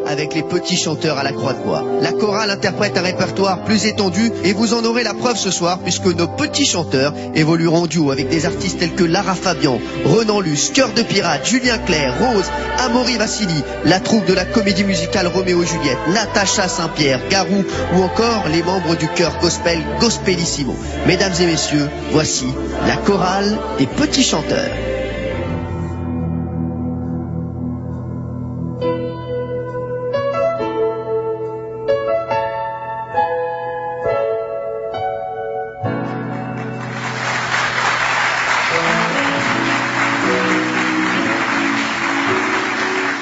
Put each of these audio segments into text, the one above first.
avec les petits chanteurs à la Croix-de-Bois. La chorale interprète un répertoire plus étendu et vous en aurez la preuve ce soir puisque nos petits chanteurs évolueront en duo avec des artistes tels que Lara Fabian, Renan Luce, Cœur de Pirate, Julien Clerc, Rose, Amaury Vassili, la troupe de la comédie musicale Roméo et Juliette, Natacha Saint-Pierre, Garou ou encore les membres du chœur gospel Gospelissimo. Mesdames et messieurs, voici la chorale des petits chanteurs.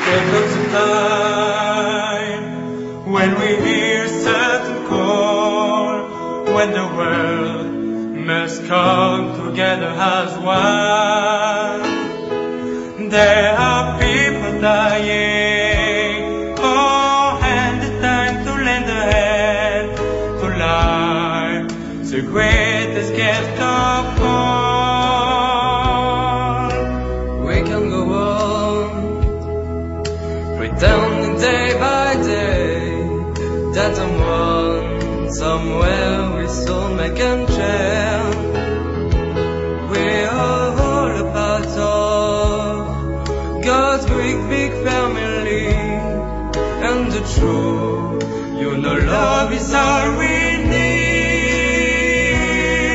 There comes a time when we hear a certain call, when the world must come together as one. There are people dying, oh, and it's time to lend a hand to life, the greatest gift of all. We can go on pretending day by day that someone, somewhere we soon make a change. We're all a part of God's great big family, and the truth, you know, love is all we need.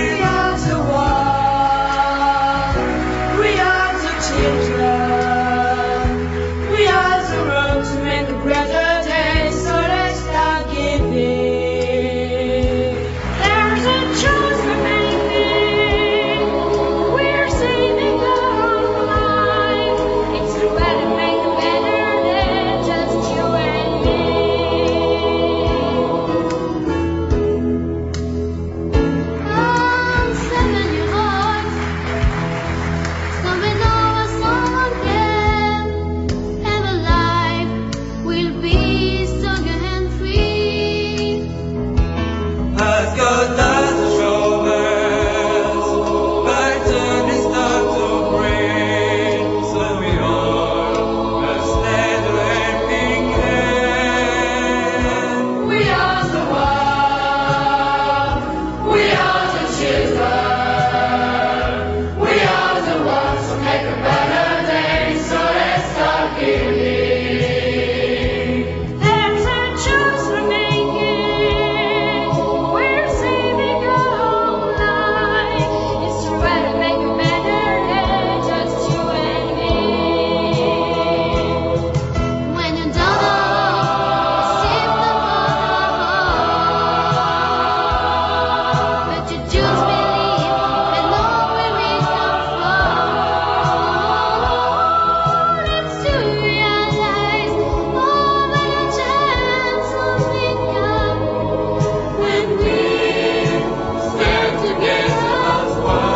We are the one, we are the children, we are the road to make a better day, so let's start giving. There's a choice we're making, we're saving our own life. It's the way to make a better day, just you and me. I'm 7-year-old, coming over some again, and a life will be stronger and free. As God does show us, by turning start to bring, so we all must stand a helping hand. We are the one, we are the children, we are the ones who make a better day, so let's start giving. There's a choice we're making, we're saving our own life. It's the way to make a better day, just you and me. When you don't know, sip the water, but you just believe and know where it comes from. It's to realize all the chance of become when we stand together as one.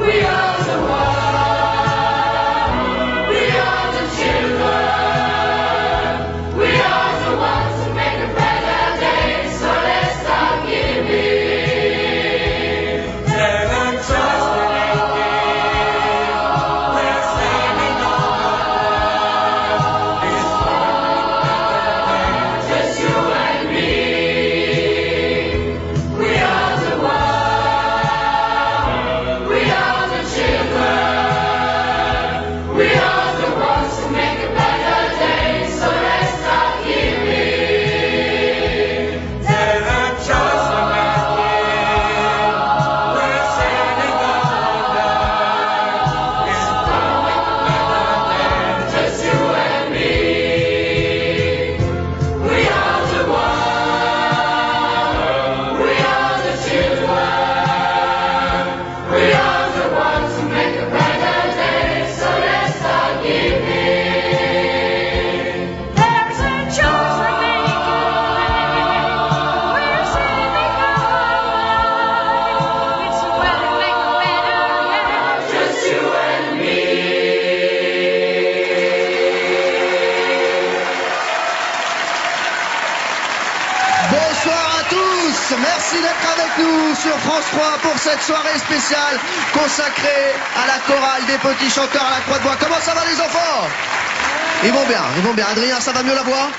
We are the one, we are the children, we are the ones who make a better day, so let's start giving. There are trust we're making, we're saving our lives. It's Just you and me. We are the one, we are the children, we are the ones who make a better day, so let's start giving. There are trust we're making, we're saving our lives. It's Just you and me. We are the one, we are the children, we are the ones who make a better day, so let's start giving. There's a choice we're making, we're saving our life. It's a way to make a better day, just you and me. Bonsoir à tous, merci d'être avec nous sur France 3 pour cette soirée spéciale consacrée à la chorale des petits chanteurs à la Croix-de-Bois. Comment ça va les enfants? Ils vont bien. Adrien, ça va mieux la voix?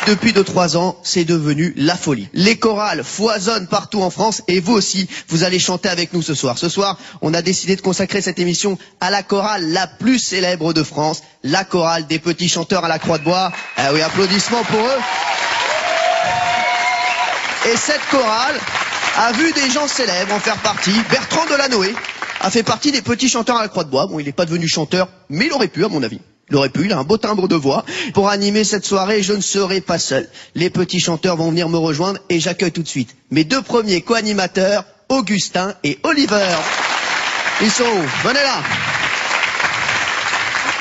Depuis 2-3 ans, c'est devenu la folie. Les chorales foisonnent partout en France et vous aussi, vous allez chanter avec nous ce soir. Ce soir, on a décidé de consacrer cette émission à la chorale la plus célèbre de France, la chorale des petits chanteurs à la Croix-de-Bois. Ah oui, applaudissements pour eux. Et cette chorale a vu des gens célèbres en faire partie. Bertrand Delanoë a fait partie des petits chanteurs à la Croix-de-Bois. Bon, il n'est pas devenu chanteur, mais il aurait pu, à mon avis. Il a un beau timbre de voix. Pour animer cette soirée, je ne serai pas seul. Les petits chanteurs vont venir me rejoindre et j'accueille tout de suite mes deux premiers co-animateurs, Augustin et Oliver. Ils sont où? Venez là.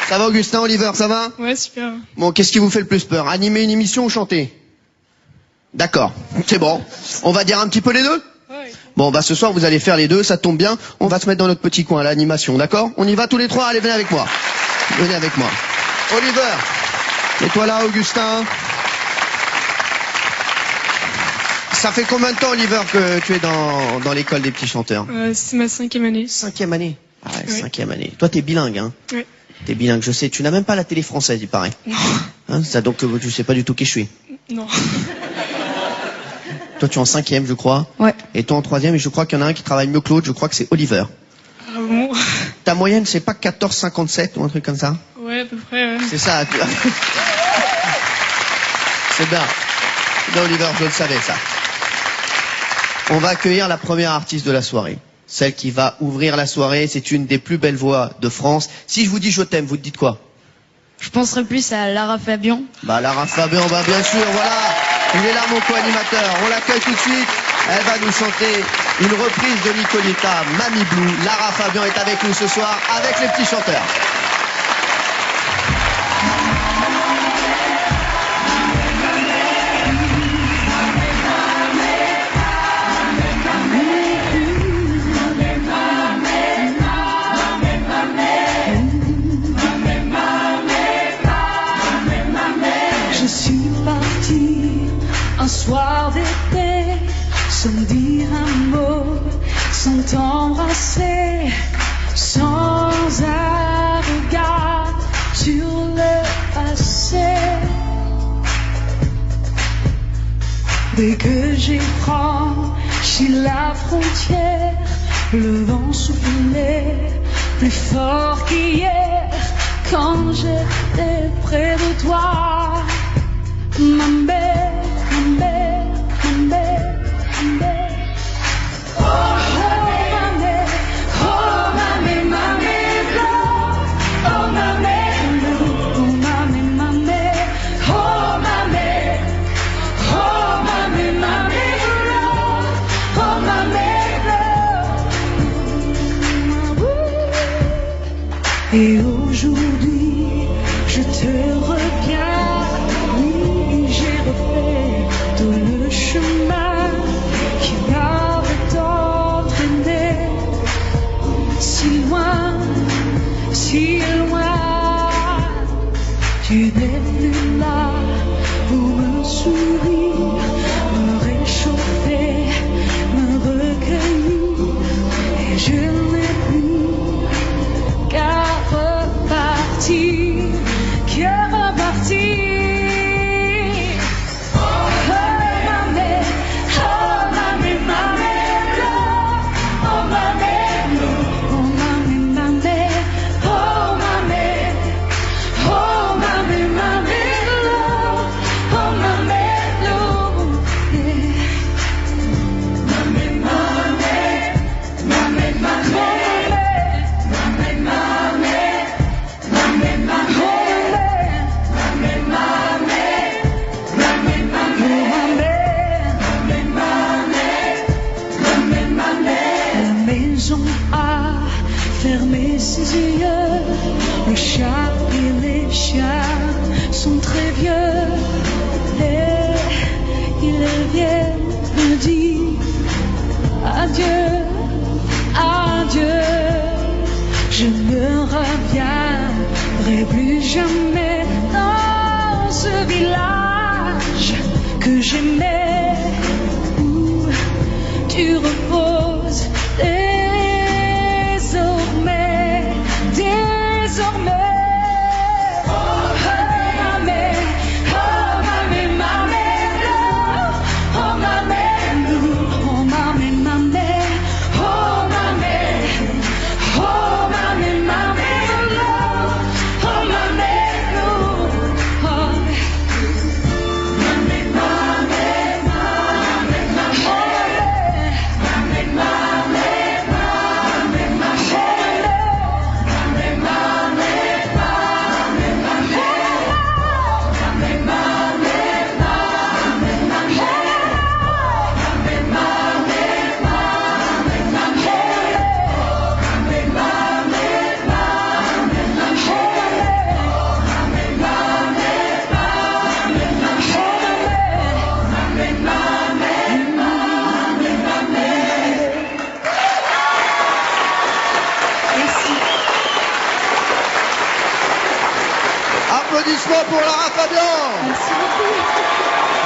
Ça va Augustin, Oliver, ça va? Ouais, super. Bon, qu'est-ce qui vous fait le plus peur? Animer une émission ou chanter? D'accord, c'est bon. On va dire un petit peu les deux? Ouais. Bon, bah ce soir vous allez faire les deux, ça tombe bien. On va se mettre dans notre petit coin, l'animation, d'accord? On y va tous les trois, allez, venez avec moi. Venez avec moi. Oliver, mets-toi là, Augustin. Ça fait combien de temps, Oliver, que tu es dans l'école des petits chanteurs? C'est ma 5e année. 5e année. Ah ouais, Oui. 5e année. Toi, t'es bilingue, hein? Ouais. T'es bilingue, je sais. Tu n'as même pas la télé française, il paraît. Non. Hein, ça, donc, tu sais pas du tout qui je suis. Non. Toi, tu es en 5e, je crois. Ouais. Et toi en 3e, et je crois qu'il y en a un qui travaille mieux que l'autre, je crois que c'est Oliver. Ah bon? Ta moyenne, c'est pas 14,57 ou un truc comme ça? Ouais, à peu près, ouais. C'est ça. C'est bien. Non, Oliver, je le savais, ça. On va accueillir la première artiste de la soirée. Celle qui va ouvrir la soirée, c'est une des plus belles voix de France. Si je vous dis je t'aime, vous te dites quoi? Je penserais plus à Lara Fabian. Bah, Lara Fabian, bah, bien sûr, voilà. Il est là, mon co-animateur. On l'accueille tout de suite. Elle va nous chanter une reprise de Nicoletta, Mamie Blue. Lara Fabian est avec nous ce soir, avec les petits chanteurs. Je suis partie un soir d'été, sans dire un mot, sans t'embrasser, sans un regard sur le passé. Dès que j'ai franchi la frontière, le vent soufflait plus fort qu'hier quand j'étais près de toi. Mambe, mambe, mambe, mambe. Oh, mambe, oh, mambe, mambe, bleu. Oh, mambe, bleu. Oh, mambe, mambe, oh, mambe. Oh, mambe, mambe, bleu. Oh, mambe, bleu. Et aujourd'hui, je te reviens. Oui, j'ai refait tout le chemin qui m'avait entraîné si loin, si loin. Tu n'es plus là pour me sourire, me réchauffer, me recueillir. Et je n'ai plus qu'à repartir, qu'à repartir. Fermer ses yeux, le chat et les chiens sont très vieux et ils viennent me dire adieu, adieu. Je ne reviendrai plus jamais dans ce village que j'aimais où tu reposes. Désormais, applaudissements pour Lara Fabian. Merci beaucoup.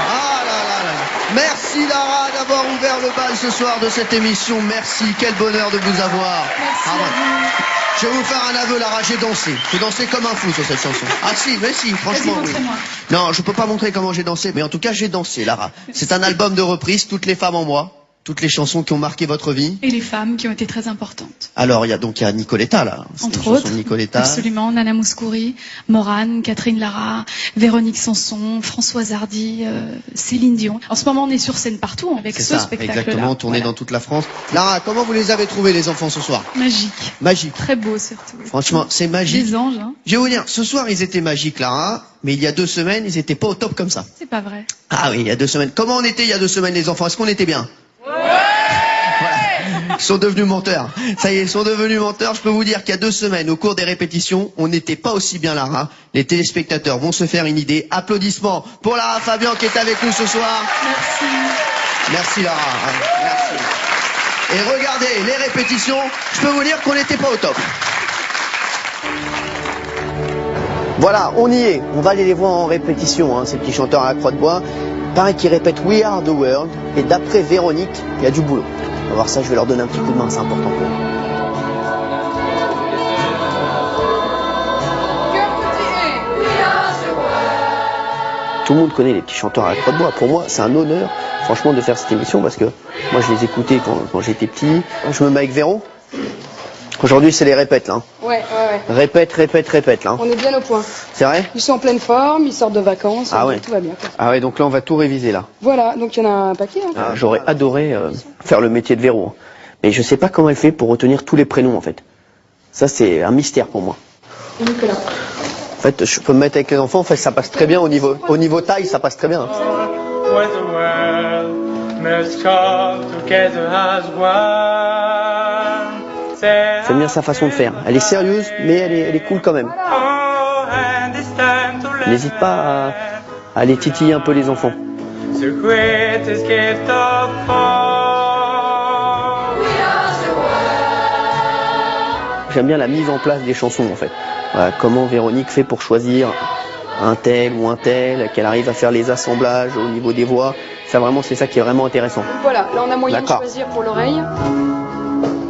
Ah là là là. Merci Lara d'avoir ouvert le bal ce soir de cette émission. Merci, quel bonheur de vous avoir. Merci Ah à ouais. vous. Je vais vous faire un aveu, Lara, j'ai dansé. J'ai dansé comme un fou sur cette chanson. Ah si, mais si, franchement. Vas-y, Oui. montre-moi. Non, je peux pas montrer comment j'ai dansé, mais en tout cas, j'ai dansé, Lara. C'est un album de reprise, toutes les femmes en moi, toutes les chansons qui ont marqué votre vie. Et les femmes qui ont été très importantes. Alors, il y a Nicoletta, là. C'est une Entre chanson autres, de Nicoletta. absolument, Nana Mouskouri, Morane, Catherine Lara, Véronique Sanson, Françoise Hardy, Céline Dion. En ce moment, on est sur scène partout avec C'est ce ça, spectacle-là. exactement, tourné Voilà. dans toute la France. Lara, comment vous les avez trouvés, les enfants, ce soir? Magique. Magique. Très beau, surtout. Franchement, c'est magique. Des anges, hein. Je vais vous dire, ce soir, ils étaient magiques, Lara, mais il y a 2 semaines, ils étaient pas au top comme ça. C'est pas vrai. Ah oui, il y a 2 semaines. Comment on était il y a 2 semaines, les enfants? Est-ce qu'on était bien? Voilà. Ils sont devenus menteurs. Ça y est, ils sont devenus menteurs. Je peux vous dire qu'il y a 2 semaines, au cours des répétitions, on n'était pas aussi bien Lara. Les téléspectateurs vont se faire une idée. Applaudissements pour Lara Fabian qui est avec nous ce soir. Merci. Merci Lara. Merci. Et regardez, les répétitions, je peux vous dire qu'on n'était pas au top. Voilà, on y est. On va aller les voir en répétition, hein, ces petits chanteurs à la croix de bois. Pareil qu'ils répètent We Are the World. Et d'après Véronique, il y a du boulot. On va voir ça, je vais leur donner un petit coup de main, c'est important pour eux. Tout le monde connaît les petits chanteurs à la croix de bois. Pour moi, c'est un honneur, franchement, de faire cette émission parce que moi, je les écoutais quand j'étais petit. Je me mets avec Véro. Aujourd'hui, c'est les répètes, là. Ouais. Répète, là. On est bien au point. C'est vrai? Ils sont en pleine forme, ils sortent de vacances, Ah ouais. tout va bien. quoi. Ah ouais, donc là, on va tout réviser, là. Voilà, donc il y en a un paquet. Hein, Ah, j'aurais adoré faire le métier de Véro. Mais je sais pas comment elle fait pour retenir tous les prénoms, en fait. Ça, c'est un mystère pour moi. Et Nicolas. En fait, je peux me mettre avec les enfants, en fait, ça passe très bien au niveau taille, ça passe très bien. What the world must come together as one. J'aime bien sa façon de faire. Elle est sérieuse, mais elle est cool quand même. N'hésite pas à aller titiller un peu les enfants. The greatest gift of all. J'aime bien la mise en place des chansons, en fait. Voilà, comment Véronique fait pour choisir un tel ou un tel, qu'elle arrive à faire les assemblages au niveau des voix. Ça, vraiment, c'est ça qui est vraiment intéressant. Voilà, là on a moyen de D'accord. choisir pour l'oreille.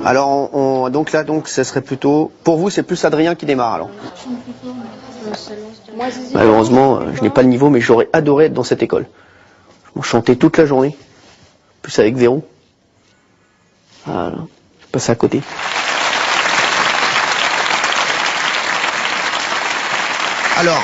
Alors, donc là, ce serait plutôt... Pour vous, c'est plus Adrien qui démarre, alors. Moi, Zizi. Malheureusement, je n'ai pas le niveau, mais j'aurais adoré être dans cette école. Je m'en chantais toute la journée. Plus avec Véro. Voilà. Je passe à côté. Alors,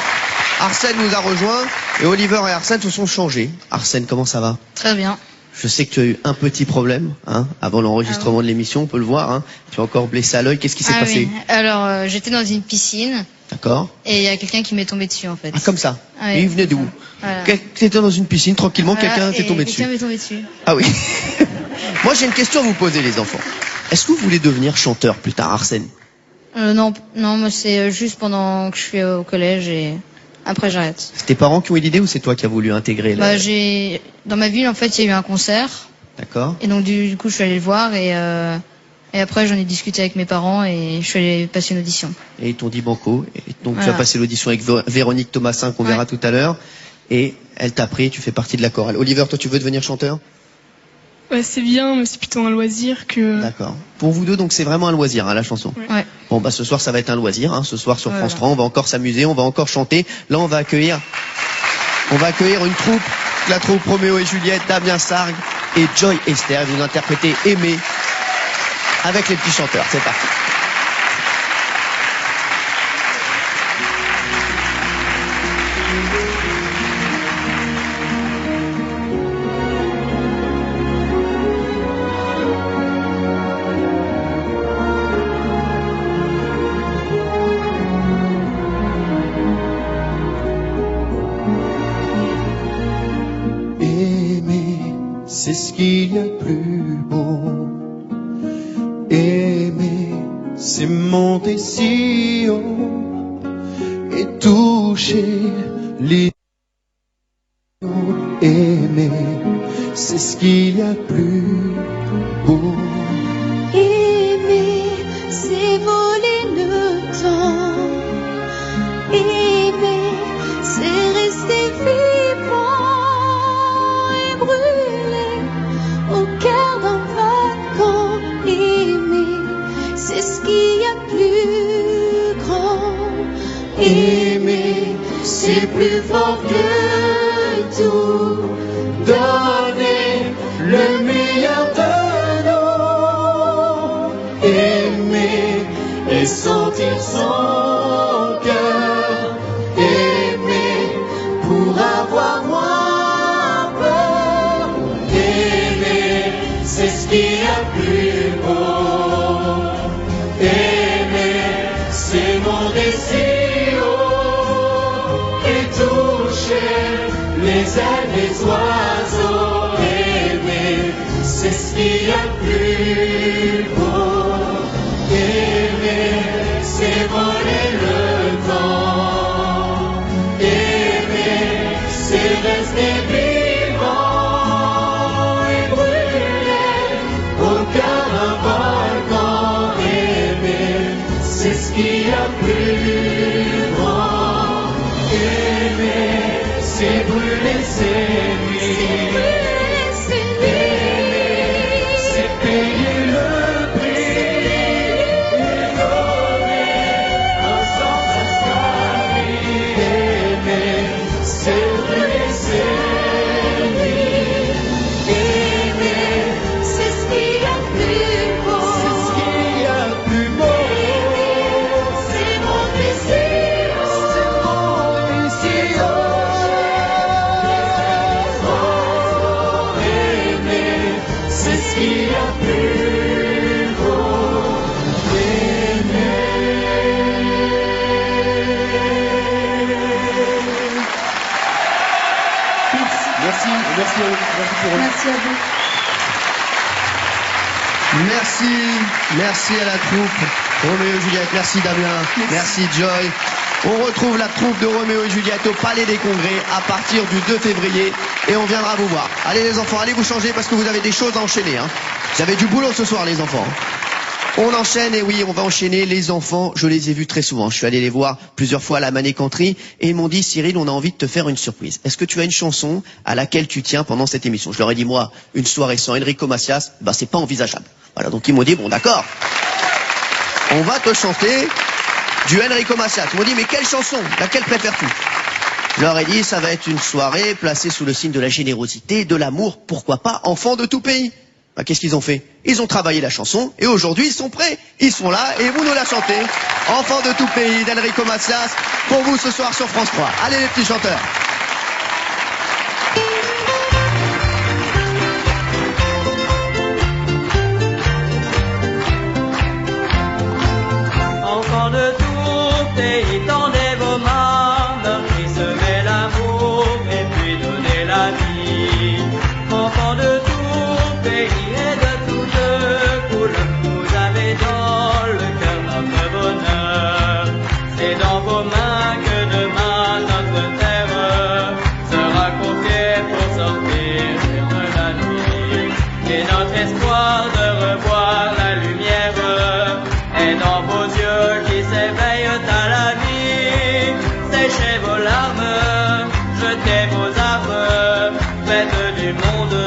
Arsène nous a rejoint et Oliver et Arsène se sont changés. Arsène, comment ça va? Très bien. Je sais que tu as eu un petit problème avant l'enregistrement de l'émission, on peut le voir. Hein. Tu es encore blessé à l'œil. Qu'est-ce qui s'est passé? Oui. Alors, j'étais dans une piscine D'accord. et il y a quelqu'un qui m'est tombé dessus en fait. Ah, comme ça. Ouais. Et il venait d'où? Voilà. Tu étais dans une piscine, tranquillement, Voilà, quelqu'un t'est et tombé dessus. Quelqu'un m'est tombé dessus. Ah oui. Moi, j'ai une question à vous poser, les enfants. Est-ce que vous voulez devenir chanteur plus tard, Arsène? Non, moi c'est juste pendant que je suis au collège et après j'arrête. C'est tes parents qui ont eu l'idée ou c'est toi qui as voulu intégrer Bah, dans ma ville en fait il y a eu un concert D'accord. et donc du coup je suis allée le voir et après j'en ai discuté avec mes parents et je suis allée passer une audition. Et ils t'ont dit banco. Et donc tu Voilà. as passé l'audition avec Véronique Thomasin qu'on Ouais. verra tout à l'heure. Et elle t'a pris, tu fais partie de la chorale. Oliver, toi tu veux devenir chanteur? Ouais, c'est bien, mais c'est plutôt un loisir que... D'accord. Pour vous deux, donc c'est vraiment un loisir, hein, la chanson. Ouais. Bon, bah ce soir ça va être un loisir. Hein. Ce soir sur Voilà. France 3, on va encore s'amuser, on va encore chanter. Là, on va accueillir une troupe, la troupe Roméo et Juliette, Damien Sargue et Joy Esther. Ils vont interpréter Aimé avec les petits chanteurs. C'est parti. Aimer, c'est ce qu'il y a de plus beau. Aimer, c'est monter si haut et toucher les aimer, c'est ce qu'il y a de plus beau. Aimer, c'est voler le temps. Aimer, c'est plus fort que tout. Donner le meilleur de nous, aimer et sentir son cœur, aimer pour avoir moins peur, aimer c'est ce qu'il y a plus beau, aimer c'est mon désir, et toucher les ailes des oiseaux, aimer c'est ce qu'il y a plus beau, aimer c'est voler le temps, aimer c'est rester vivant et brûler au cœur d'un volcan, aimer c'est ce qu'il y a plus grand, aimer c'est brûler ses nuits, aimer c'est payer le prix, et donner un sens à sa vie, aimer c'est brûler ses nuits, aimer C'est ce qu'il y a de plus beau. c'est ce qu'il y a de plus beau, C'est mon désir. c'est mon désir. Aimer, c'est ce qu'il y a de plus beau. Merci pour Merci à vous. Merci à la troupe Roméo et Juliette, merci Damien, merci Joy. On retrouve la troupe de Roméo et Juliette au Palais des Congrès à partir du 2 février et on viendra vous voir. Allez les enfants, allez vous changer parce que vous avez des choses à enchaîner. Hein. Vous avez du boulot ce soir les enfants. On enchaîne et oui, on va enchaîner les enfants. Je les ai vus très souvent. Je suis allé les voir plusieurs fois à la Manécanterie et ils m'ont dit Cyril, on a envie de te faire une surprise. Est-ce que tu as une chanson à laquelle tu tiens pendant cette émission? Je leur ai dit moi, une soirée sans Enrico Macias, bah c'est pas envisageable. Voilà, donc ils m'ont dit bon d'accord. On va te chanter du Enrico Macias. Ils m'ont dit mais quelle chanson? Laquelle préfères-tu? Je leur ai dit ça va être une soirée placée sous le signe de la générosité, de l'amour, pourquoi pas enfants de tout pays. Bah, qu'est-ce qu'ils ont fait? Ils ont travaillé la chanson et aujourd'hui ils sont prêts. Ils sont là et vous nous la chantez. Enfants de tout pays d'Enrico Macias pour vous ce soir sur France 3. Allez les petits chanteurs. Enfants de tout pays, tendez vos mains, qui semez l'amour et puis donnez la vie. Enfants de tout pays et de toutes couleurs, vous avez dans le cœur notre bonheur. C'est dans vos mains que demain notre terre sera confiée pour sortir de la nuit. Et notre espoir de revoir la lumière est dans vos yeux qui s'éveillent à la vie. Séchez vos larmes, jetez vos armes, faites du monde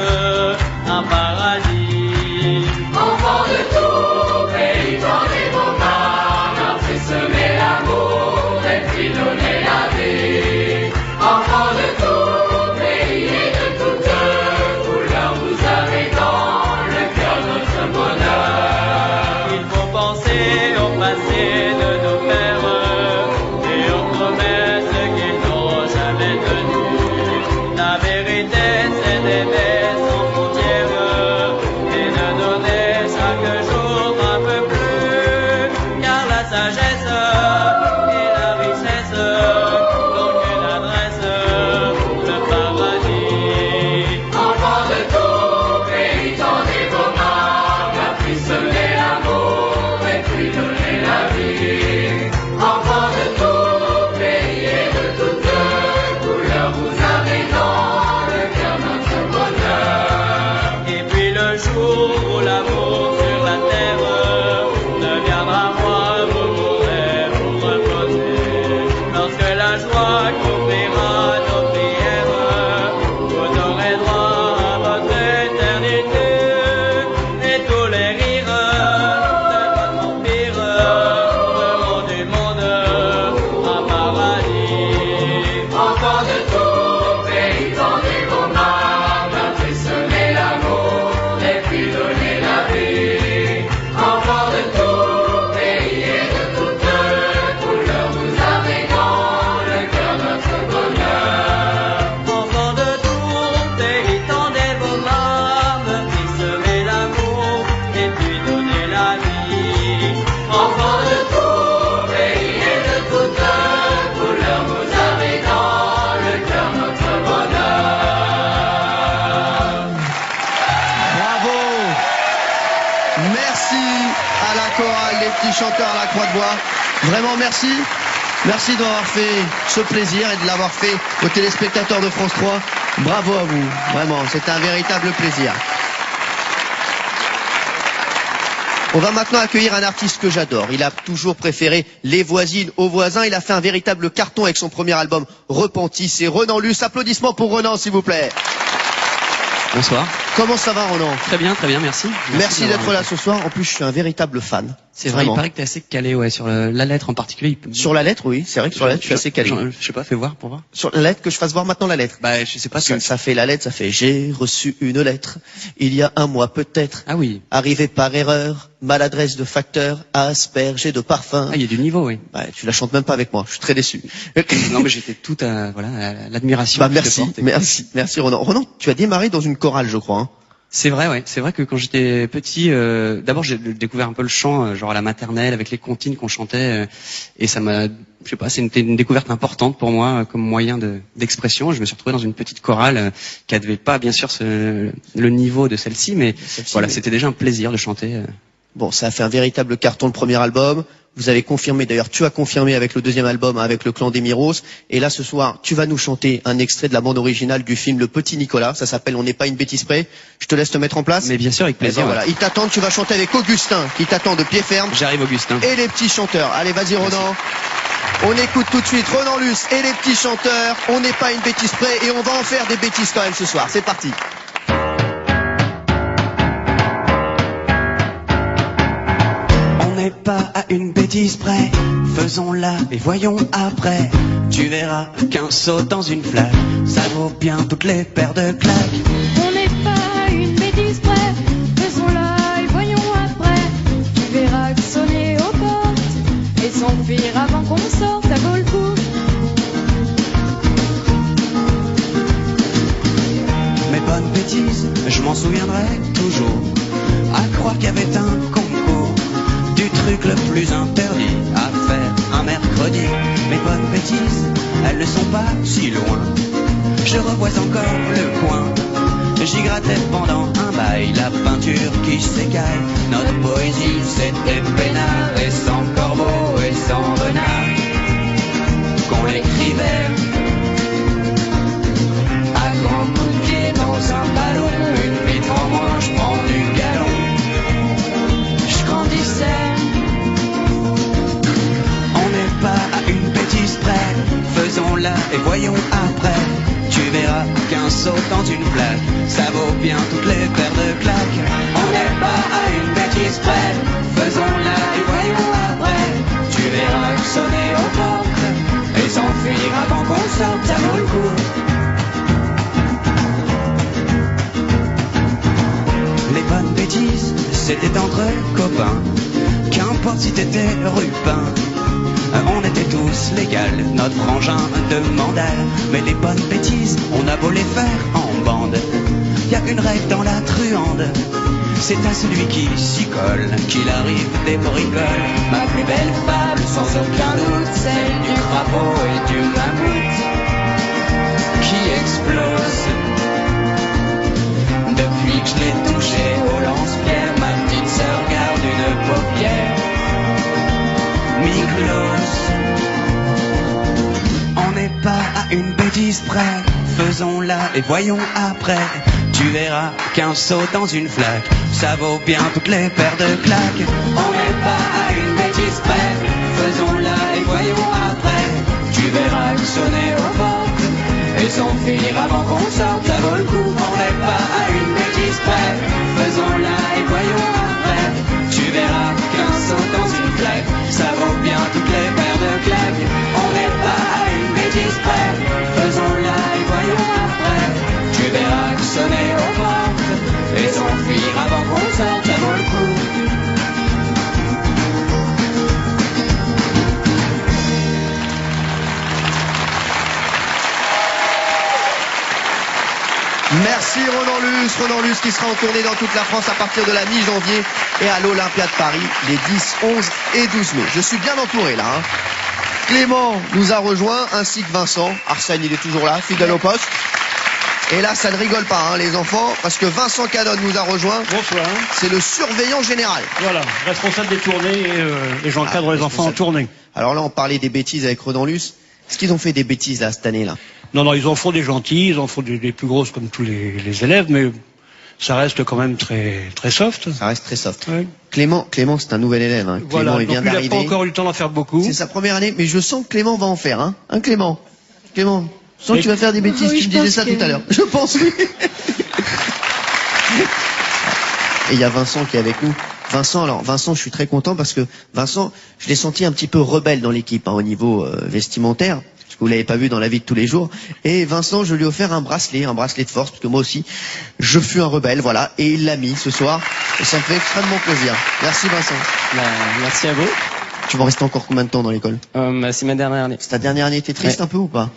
un paradis. Enfants de tout pays, tendez vos mains, puis semez l'amour et puis donnez la vie. Enfants de tout pays et de toutes couleurs, vous avez dans le cœur notre bonheur. Il faut penser au passé de nos pères et aux promesses qu'ils n'ont jamais tenues. La vérité, c'est d'aimer sans chorale des petits chanteurs à la Croix-de-Bois. Vraiment merci. Merci d'avoir fait ce plaisir et de l'avoir fait aux téléspectateurs de France 3. Bravo à vous. Vraiment, c'est un véritable plaisir. On va maintenant accueillir un artiste que j'adore. Il a toujours préféré les voisines aux voisins. Il a fait un véritable carton avec son premier album Repenti. C'est Renan Luce. Applaudissements pour Renan, s'il vous plaît. Bonsoir. Comment ça va, Renan? Très bien, merci. Merci d'être là ce soir. En plus, je suis un véritable fan. C'est vrai, il paraît que t'es assez calé, ouais, sur la lettre en particulier. Sur la lettre, oui, c'est vrai que sur la lettre, je suis assez calé. Je sais pas, fais voir pour voir. Sur la lettre, que je fasse voir maintenant la lettre. Bah, je sais pas. Ça fait la lettre, ça fait j'ai reçu une lettre il y a un mois peut-être. Ah oui. Arrivé par erreur, maladresse de facteur, aspergé de parfum. Ah, il y a du niveau, oui. Bah, tu la chantes même pas avec moi. Je suis très déçu. Non, mais j'étais tout à l'admiration. Bah, merci Renan. Renan, tu as démarré dans une chorale, je crois. Hein. C'est vrai, ouais. C'est vrai que quand j'étais petit, d'abord j'ai découvert un peu le chant, genre à la maternelle, avec les comptines qu'on chantait, et ça m'a, je sais pas, c'était une découverte importante pour moi comme moyen d'expression. Je me suis retrouvé dans une petite chorale qui n'avait pas, bien sûr, le niveau de celle-ci, mais voilà, c'était déjà un plaisir de chanter. Bon, ça a fait un véritable carton le premier album. Vous avez confirmé, d'ailleurs, tu as confirmé avec le deuxième album, avec le Clan des Miros. Et là, ce soir, tu vas nous chanter un extrait de la bande originale du film Le Petit Nicolas. Ça s'appelle On n'est pas une bêtise près. Je te laisse te mettre en place. Mais bien sûr, avec plaisir. Voilà, ils t'attendent. Tu vas chanter avec Augustin, qui t'attend de pied ferme. J'arrive, Augustin. Et les petits chanteurs. Allez, vas-y, Renan. On écoute tout de suite Renan Luce et les petits chanteurs. On n'est pas une bêtise près et on va en faire des bêtises quand même ce soir. C'est parti. On n'est pas à une bêtise près, faisons-la et voyons après. Tu verras qu'un saut dans une flaque, ça vaut bien toutes les paires de claques. On n'est pas à une bêtise près, faisons-la et voyons après. Tu verras que sonner aux portes et s'enfuir avant qu'on sorte, ça vaut le coup. Mes bonnes bêtises, je m'en souviendrai toujours. À croire qu'il y avait un concours du truc le plus interdit à faire un mercredi. Mes bonnes bêtises, elles ne sont pas si loin. Je revois encore le coin. J'y grattais pendant un bail la peinture qui s'écaille. Notre poésie c'était peinard et sans corbeau et sans renard qu'on l'écrivait à grands coups de pied dans un ballon. Une vitre en moins, je prends du galon. Je grandissais. On n'est pas à une bêtise près, faisons-la et voyons après. Tu verras qu'un saut dans une flaque, ça vaut bien toutes les paires de claques. On n'est pas à une bêtise près, faisons-la et voyons après. Tu verras que sonner aux portes et s'enfuir avant qu'on sorte, ça vaut le coup. Les bonnes bêtises, c'était entre copains. Qu'importe si t'étais rupin, on était tous légal, notre frangin de mandale. Mais les bonnes bêtises, on a beau les faire en bande, y a une règle dans la truande, c'est à celui qui s'y colle qu'il arrive des bricoles. Ma plus belle fable, sans aucun doute, celle du crapaud et du mammouth qui explose. Depuis que je l'ai touché au lance-pierre, ma petite sœur garde une paupière mi-close. On n'est pas à une bêtise près, faisons-la et voyons après. Tu verras qu'un saut dans une flaque, ça vaut bien toutes les paires de claques. On n'est pas à une bêtise près, faisons-la et voyons après. Tu verras que sonner aux portes et s'enfuir avant qu'on sorte, ça vaut le coup. On n'est pas à une bêtise près, faisons-la et voyons après. Tu verras qu'un saut dans une flaque, ça vaut bien toutes les paires de claques. On n'est pas à une bêtise près, faisons-la et voyons après. Tu verras que sonner aux portes et s'enfuir avant qu'on sorte, ça vaut le coup. Merci Renan Luce qui sera en tournée dans toute la France à partir de la mi-janvier et à l'Olympia de Paris les 10, 11 et 12 mai. Je suis bien entouré là. Hein. Clément nous a rejoint ainsi que Vincent. Arsène il est toujours là, fidèle au poste. Et là, ça ne rigole pas, hein, les enfants, parce que Vincent Cadonne nous a rejoint. Bonsoir. C'est le surveillant général. Voilà, responsable des tournées et j'encadre les enfants en tournée. Alors là, on parlait des bêtises avec Rodolphe. Est-ce qu'ils ont fait des bêtises là cette année là? Non, ils en font des gentils, ils en font des plus grosses comme tous les élèves, mais ça reste quand même très soft. Ça reste très soft. Ouais. Clément, c'est un nouvel élève. Hein. Voilà, Clément, il vient d'arriver. Il n'a pas encore eu le temps d'en faire beaucoup. C'est sa première année, mais je sens que Clément va en faire. Hein, Clément, je sens que tu vas faire des bêtises. Oui, tu me disais ça tout à l'heure. Je pense, oui. Et il y a Vincent qui est avec nous. Vincent, je suis très content parce que Vincent, je l'ai senti un petit peu rebelle dans l'équipe, hein, au niveau vestimentaire, parce que vous l'avez pas vu dans la vie de tous les jours. Et Vincent, je lui ai offert un bracelet de force, parce que moi aussi, je fus un rebelle, voilà. Et il l'a mis ce soir, et ça me fait extrêmement plaisir. Merci Vincent. Merci à vous. Tu vas rester encore combien de temps dans l'école? C'est ma dernière année. C'est ta dernière année, t'es triste un peu ou pas?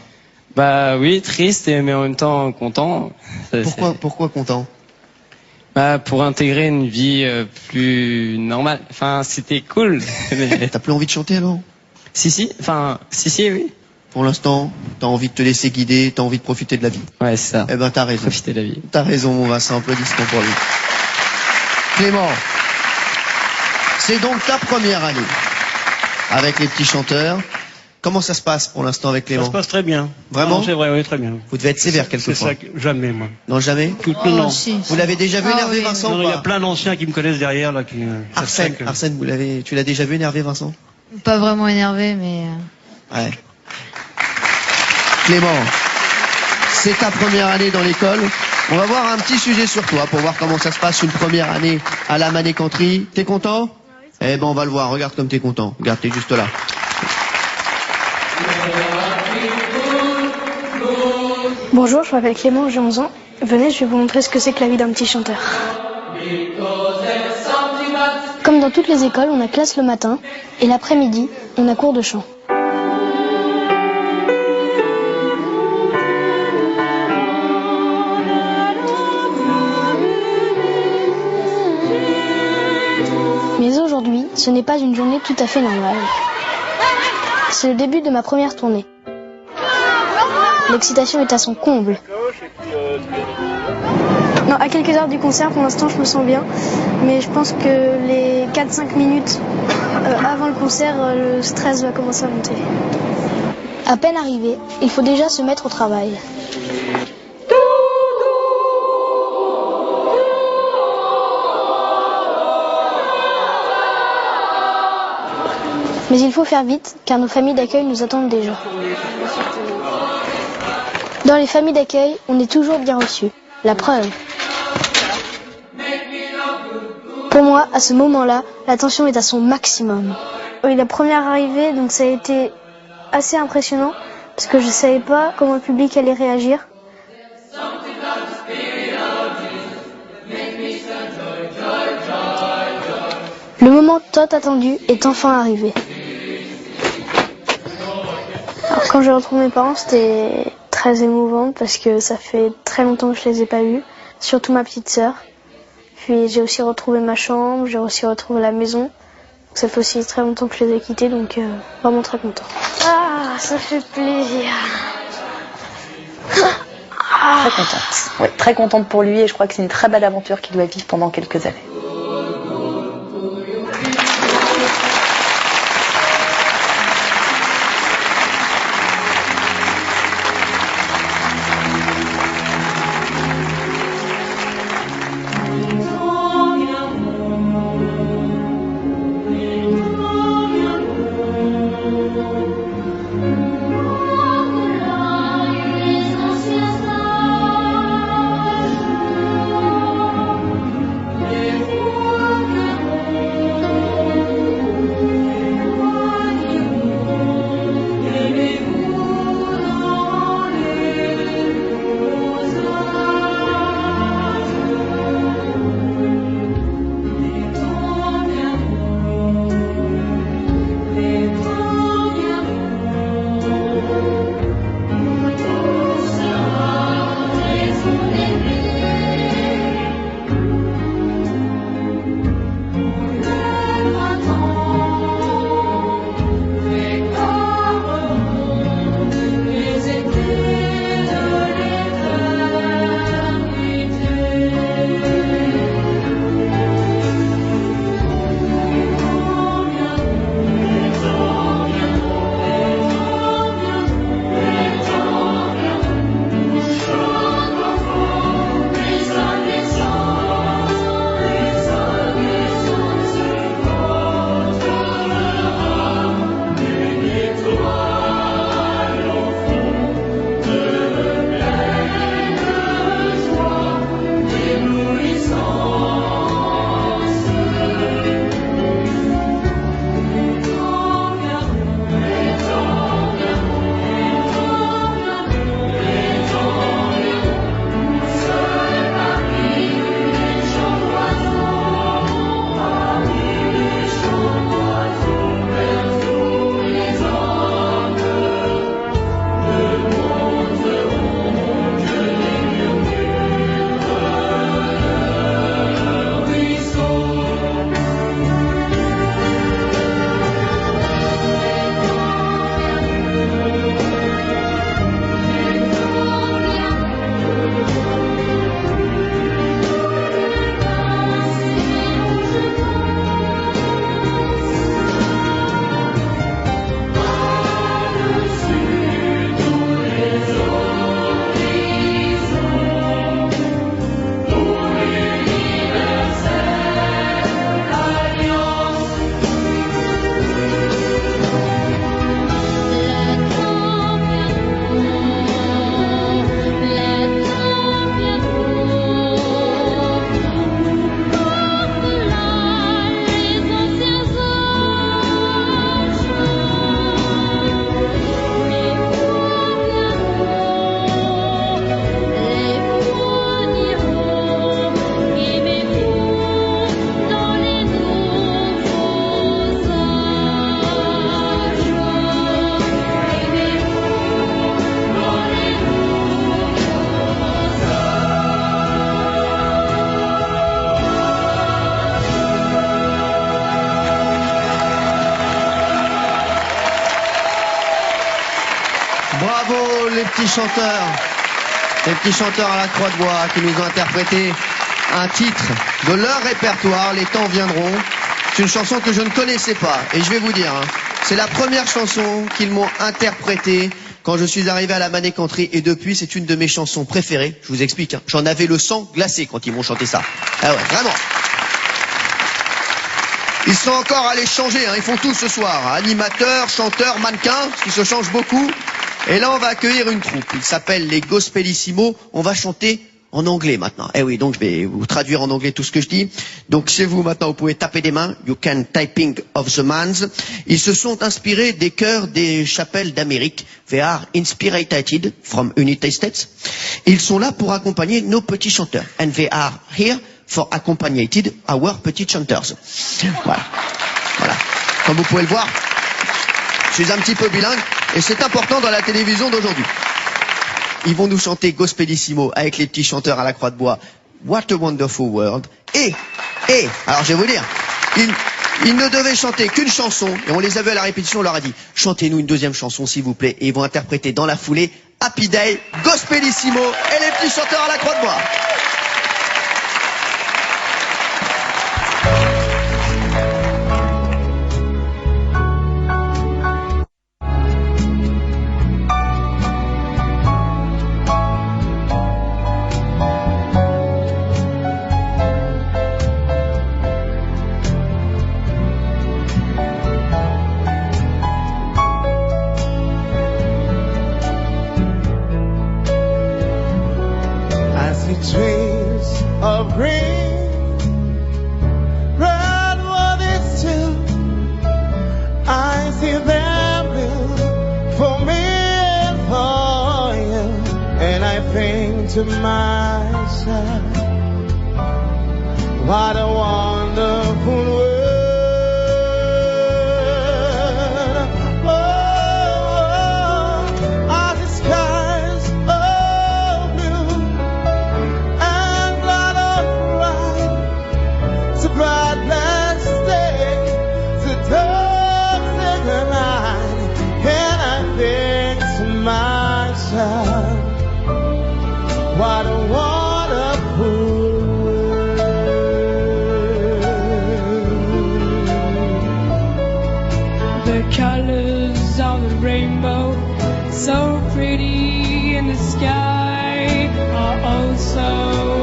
Bah oui, triste, mais en même temps content. Pourquoi content? Pour intégrer une vie plus normale. Enfin, c'était cool. T'as plus envie de chanter alors? Si, oui. Pour l'instant, t'as envie de te laisser guider, t'as envie de profiter de la vie. Ouais, c'est ça. Eh ben, t'as raison. Profiter de la vie. T'as raison, mon Vincent, applaudissements pour lui. Clément, c'est donc ta première année avec les petits chanteurs. Comment ça se passe pour l'instant avec Clément? Ça se passe très bien. Vraiment? Non, c'est vrai, oui, très bien. Vous devez être sévère quelquefois. Jamais, moi. Non, jamais? Non. Si. Vous l'avez déjà vu énervé, Vincent? Non, il y a plein d'anciens qui me connaissent derrière, là, qui... Arsène, tu l'as déjà vu énervé, Vincent? Pas vraiment énervé, mais... Ouais. Clément, c'est ta première année dans l'école. On va voir un petit sujet sur toi pour voir comment ça se passe une première année à la Mané Country. T'es content? Eh ben, on va le voir. Regarde comme t'es content. Regarde, t'es juste là. Bonjour, je m'appelle Clément, j'ai 11 ans. Venez, je vais vous montrer ce que c'est que la vie d'un petit chanteur. Comme dans toutes les écoles, on a classe le matin et l'après-midi, on a cours de chant. Mais aujourd'hui, ce n'est pas une journée tout à fait normale. C'est le début de ma première tournée. L'excitation est à son comble. Non, à quelques heures du concert, pour l'instant, je me sens bien. Mais je pense que les 4-5 minutes avant le concert, le stress va commencer à monter. À peine arrivé, il faut déjà se mettre au travail. Mais il faut faire vite, car nos familles d'accueil nous attendent déjà. Dans les familles d'accueil, on est toujours bien reçu. La preuve. Pour moi, à ce moment-là, la tension est à son maximum. Oui, la première arrivée, donc ça a été assez impressionnant, parce que je ne savais pas comment le public allait réagir. Le moment tant attendu est enfin arrivé. Alors, quand j'ai retrouvé mes parents, c'était très émouvant parce que ça fait très longtemps que je les ai pas vus, surtout ma petite sœur. Puis j'ai aussi retrouvé ma chambre, j'ai aussi retrouvé la maison. Donc, ça fait aussi très longtemps que je les ai quittés, donc vraiment très content. Ah, ça fait plaisir. Très contente. Ouais, très contente pour lui et je crois que c'est une très belle aventure qu'il doit vivre pendant quelques années. les petits chanteurs. Les petits chanteurs à la Croix de Bois qui nous ont interprété un titre de leur répertoire, Les temps viendront. C'est une chanson que je ne connaissais pas. Et je vais vous dire, c'est la première chanson qu'ils m'ont interprétée quand je suis arrivé à la Manécanterie. Et depuis, c'est une de mes chansons préférées. Je vous explique, j'en avais le sang glacé quand ils m'ont chanté ça. Ah ouais, vraiment. Ils sont encore allés changer, ils font tout ce soir. Animateurs, chanteurs, mannequins, qui se changent beaucoup. Et là, on va accueillir une troupe. Ils s'appellent les Gospelissimo. On va chanter en anglais maintenant. Eh oui, donc je vais vous traduire en anglais tout ce que je dis. Donc chez vous maintenant, vous pouvez taper des mains. You can typing of the mans. Ils se sont inspirés des chœurs des chapelles d'Amérique. They are inspired from United States. Ils sont là pour accompagner nos petits chanteurs. And they are here for accompagnated our petits chanters. Voilà. Voilà. Comme vous pouvez le voir, je suis un petit peu bilingue et c'est important dans la télévision d'aujourd'hui. Ils vont nous chanter Gospelissimo avec les petits chanteurs à la Croix de Bois. What a Wonderful World. Et, alors je vais vous dire, ils ne devaient chanter qu'une chanson et on les a vus à la répétition, on leur a dit, chantez-nous une deuxième chanson s'il vous plaît. Et ils vont interpréter dans la foulée Happy Day, Gospelissimo et les petits chanteurs à la Croix de Bois. Trees of green, red worthy still. I see them built for me and for you, and I think to myself, what a wonderful world. What a wonderful world. The colors of the rainbow, so pretty in the sky, are also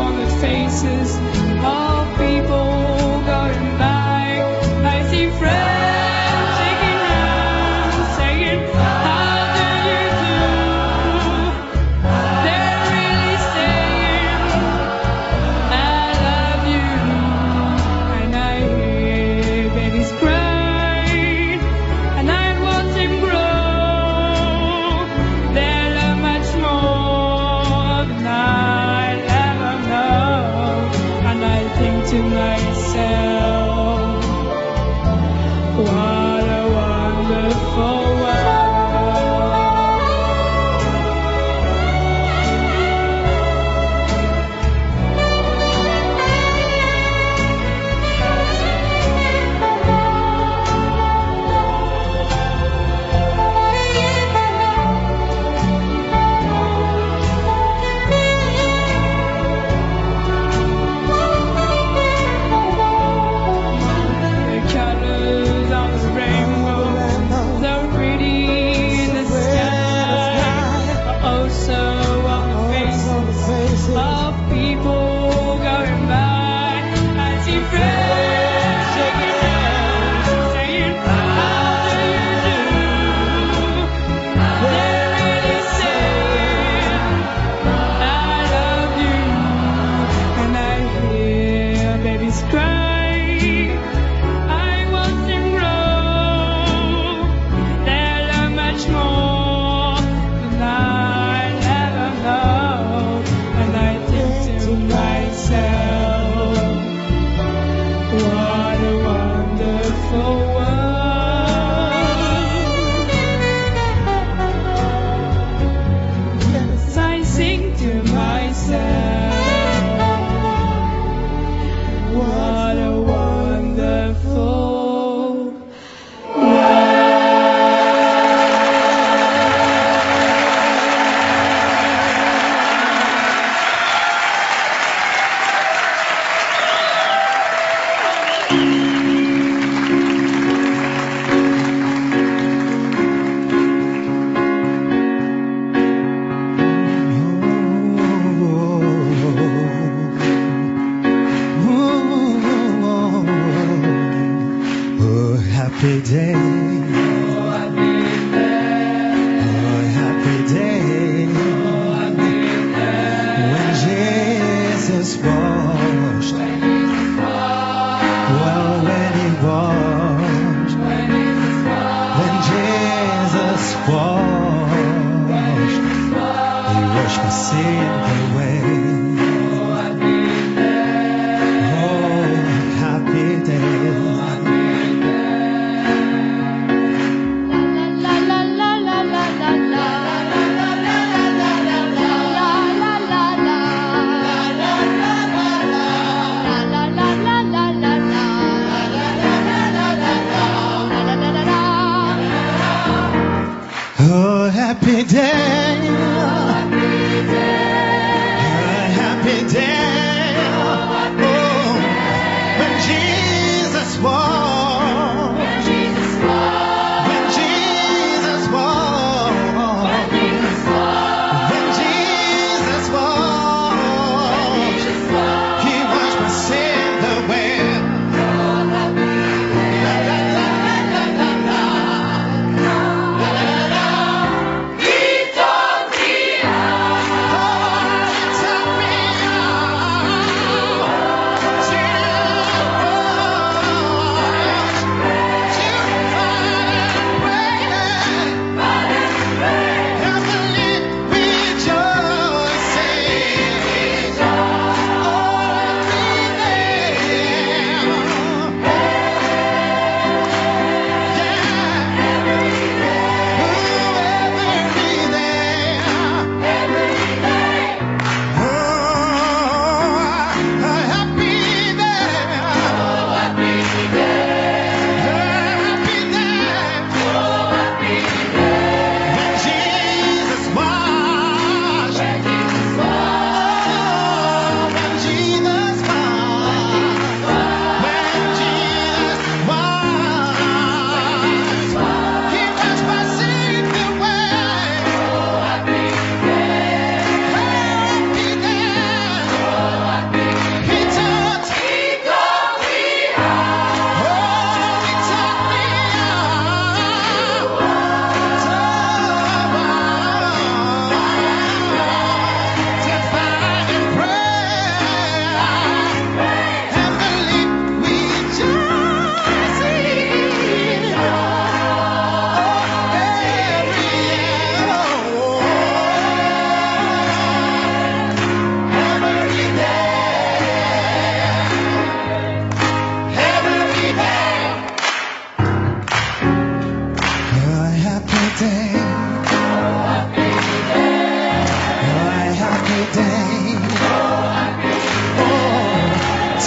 on the faces of people going by. I see friends shaking hands, saying, how do you do? They're really saying, I love you. And I hear babies cry, and I watch them grow. They love much more than I ever know. And I think to myself, what a wonderful world. The colors of the rainbow, so pretty in the sky, are also on the faces of people going by. I see friends shaking hands, saying, how do you do? They're really saying, I love you. And I hear babies cry, I watch them grow. They love much more than I ever know. And I think to myself, what a wonderful world. Yes, I sing to myself, what a wonderful world. happy day. Oh, happy day. When Jesus washed. Well, when he washed. When Jesus washed. He washed my sin away. Oh, happy day. Oh, happy day. Happy day. Oh, when Jesus walked. When Jesus walked. When Jesus walked. He washed my sin away.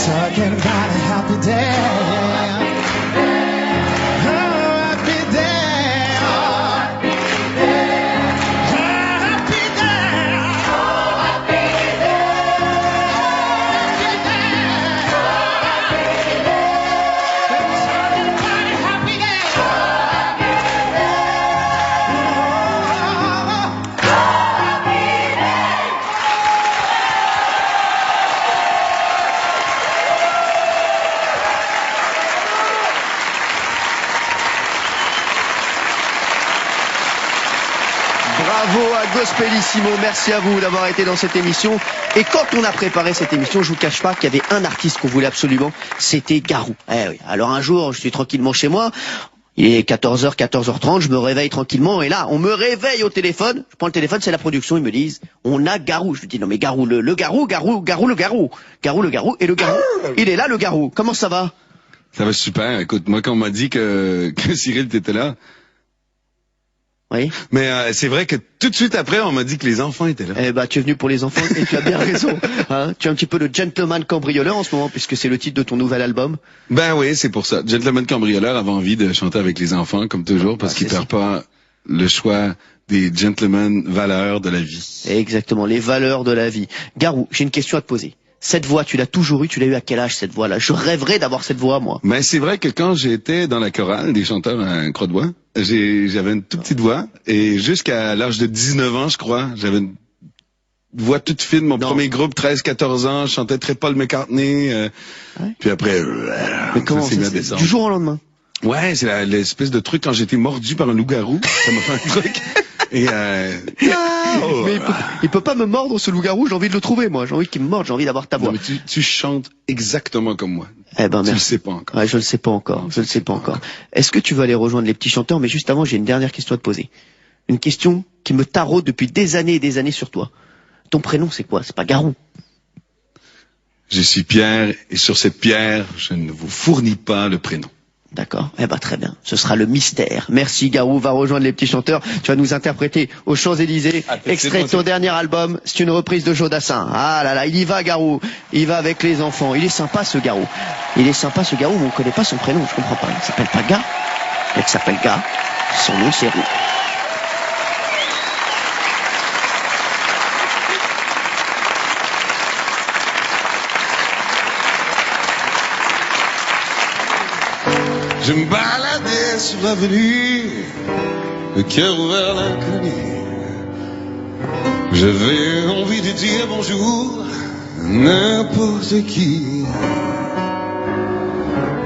Talking about a happy day. Oh, happy day. Happy Bravo à Gospelissimo, merci à vous d'avoir été dans cette émission. Et quand on a préparé cette émission, je vous cache pas qu'il y avait un artiste qu'on voulait absolument, c'était Garou. Eh oui. Alors un jour, je suis tranquillement chez moi, il est 14h, 14h30, je me réveille tranquillement et là, on me réveille au téléphone, je prends le téléphone, c'est la production, ils me disent, on a Garou. Je me dis, non mais Garou, le Garou, Garou le Garou, et le Garou, il est là le Garou. Comment ça va? Ça va super. Écoute, moi quand on m'a dit que Cyril t'étais là. Oui. Mais c'est vrai que tout de suite après, on m'a dit que les enfants étaient là. Eh ben, tu es venu pour les enfants et tu as bien raison. Hein, tu es un petit peu le gentleman cambrioleur en ce moment puisque c'est le titre de ton nouvel album. Ben oui, c'est pour ça. Gentleman cambrioleur avait envie de chanter avec les enfants comme toujours parce qu'il perd pas le choix des gentlemen valeurs de la vie. Exactement, les valeurs de la vie. Garou, j'ai une question à te poser. Cette voix, tu l'as toujours eue, tu l'as eue à quel âge cette voix-là? Je rêverais d'avoir cette voix, moi. Mais c'est vrai que quand j'étais dans la chorale des chanteurs à Croix-de-Bois, j'avais une toute petite voix et jusqu'à l'âge de 19 ans, je crois, j'avais une voix toute fine. Mon premier groupe, 13-14 ans, je chantais très Paul McCartney. Puis après, mais comment ça s'est mis à descendre. Du jour au lendemain? Ouais, c'est l'espèce de truc quand j'ai été mordu par un loup-garou. Ça m'a fait un truc. Et Mais il peut pas me mordre ce loup-garou, j'ai envie de le trouver moi, j'ai envie qu'il me morde, j'ai envie d'avoir ta voix. Non, mais tu chantes exactement comme moi. Eh ben, tu le merci. sais pas encore. Ouais, je le sais pas encore, je le sais pas encore. Est-ce que tu veux aller rejoindre les petits chanteurs? Mais juste avant, j'ai une dernière question à te poser. Une question qui me taraude depuis des années et des années sur toi. Ton prénom c'est quoi? C'est pas Garou? Je suis Pierre, et sur cette pierre, je ne vous fournis pas le prénom. D'accord. Eh ben, très bien. Ce sera le mystère. Merci, Garou. Va rejoindre les petits chanteurs. Tu vas nous interpréter aux Champs-Élysées. Extrait de ton dernier album. C'est une reprise de Jodassin. Ah là là, il y va, Garou. Il va avec les enfants. Il est sympa, ce Garou. Il est sympa, ce Garou, mais on connaît pas son prénom. Je comprends pas. Il s'appelle pas Ga. Il s'appelle Ga. Son nom, c'est Roux. Je me baladais sur l'avenue, le cœur ouvert à l'inconnu. J'avais envie de dire bonjour à n'importe qui.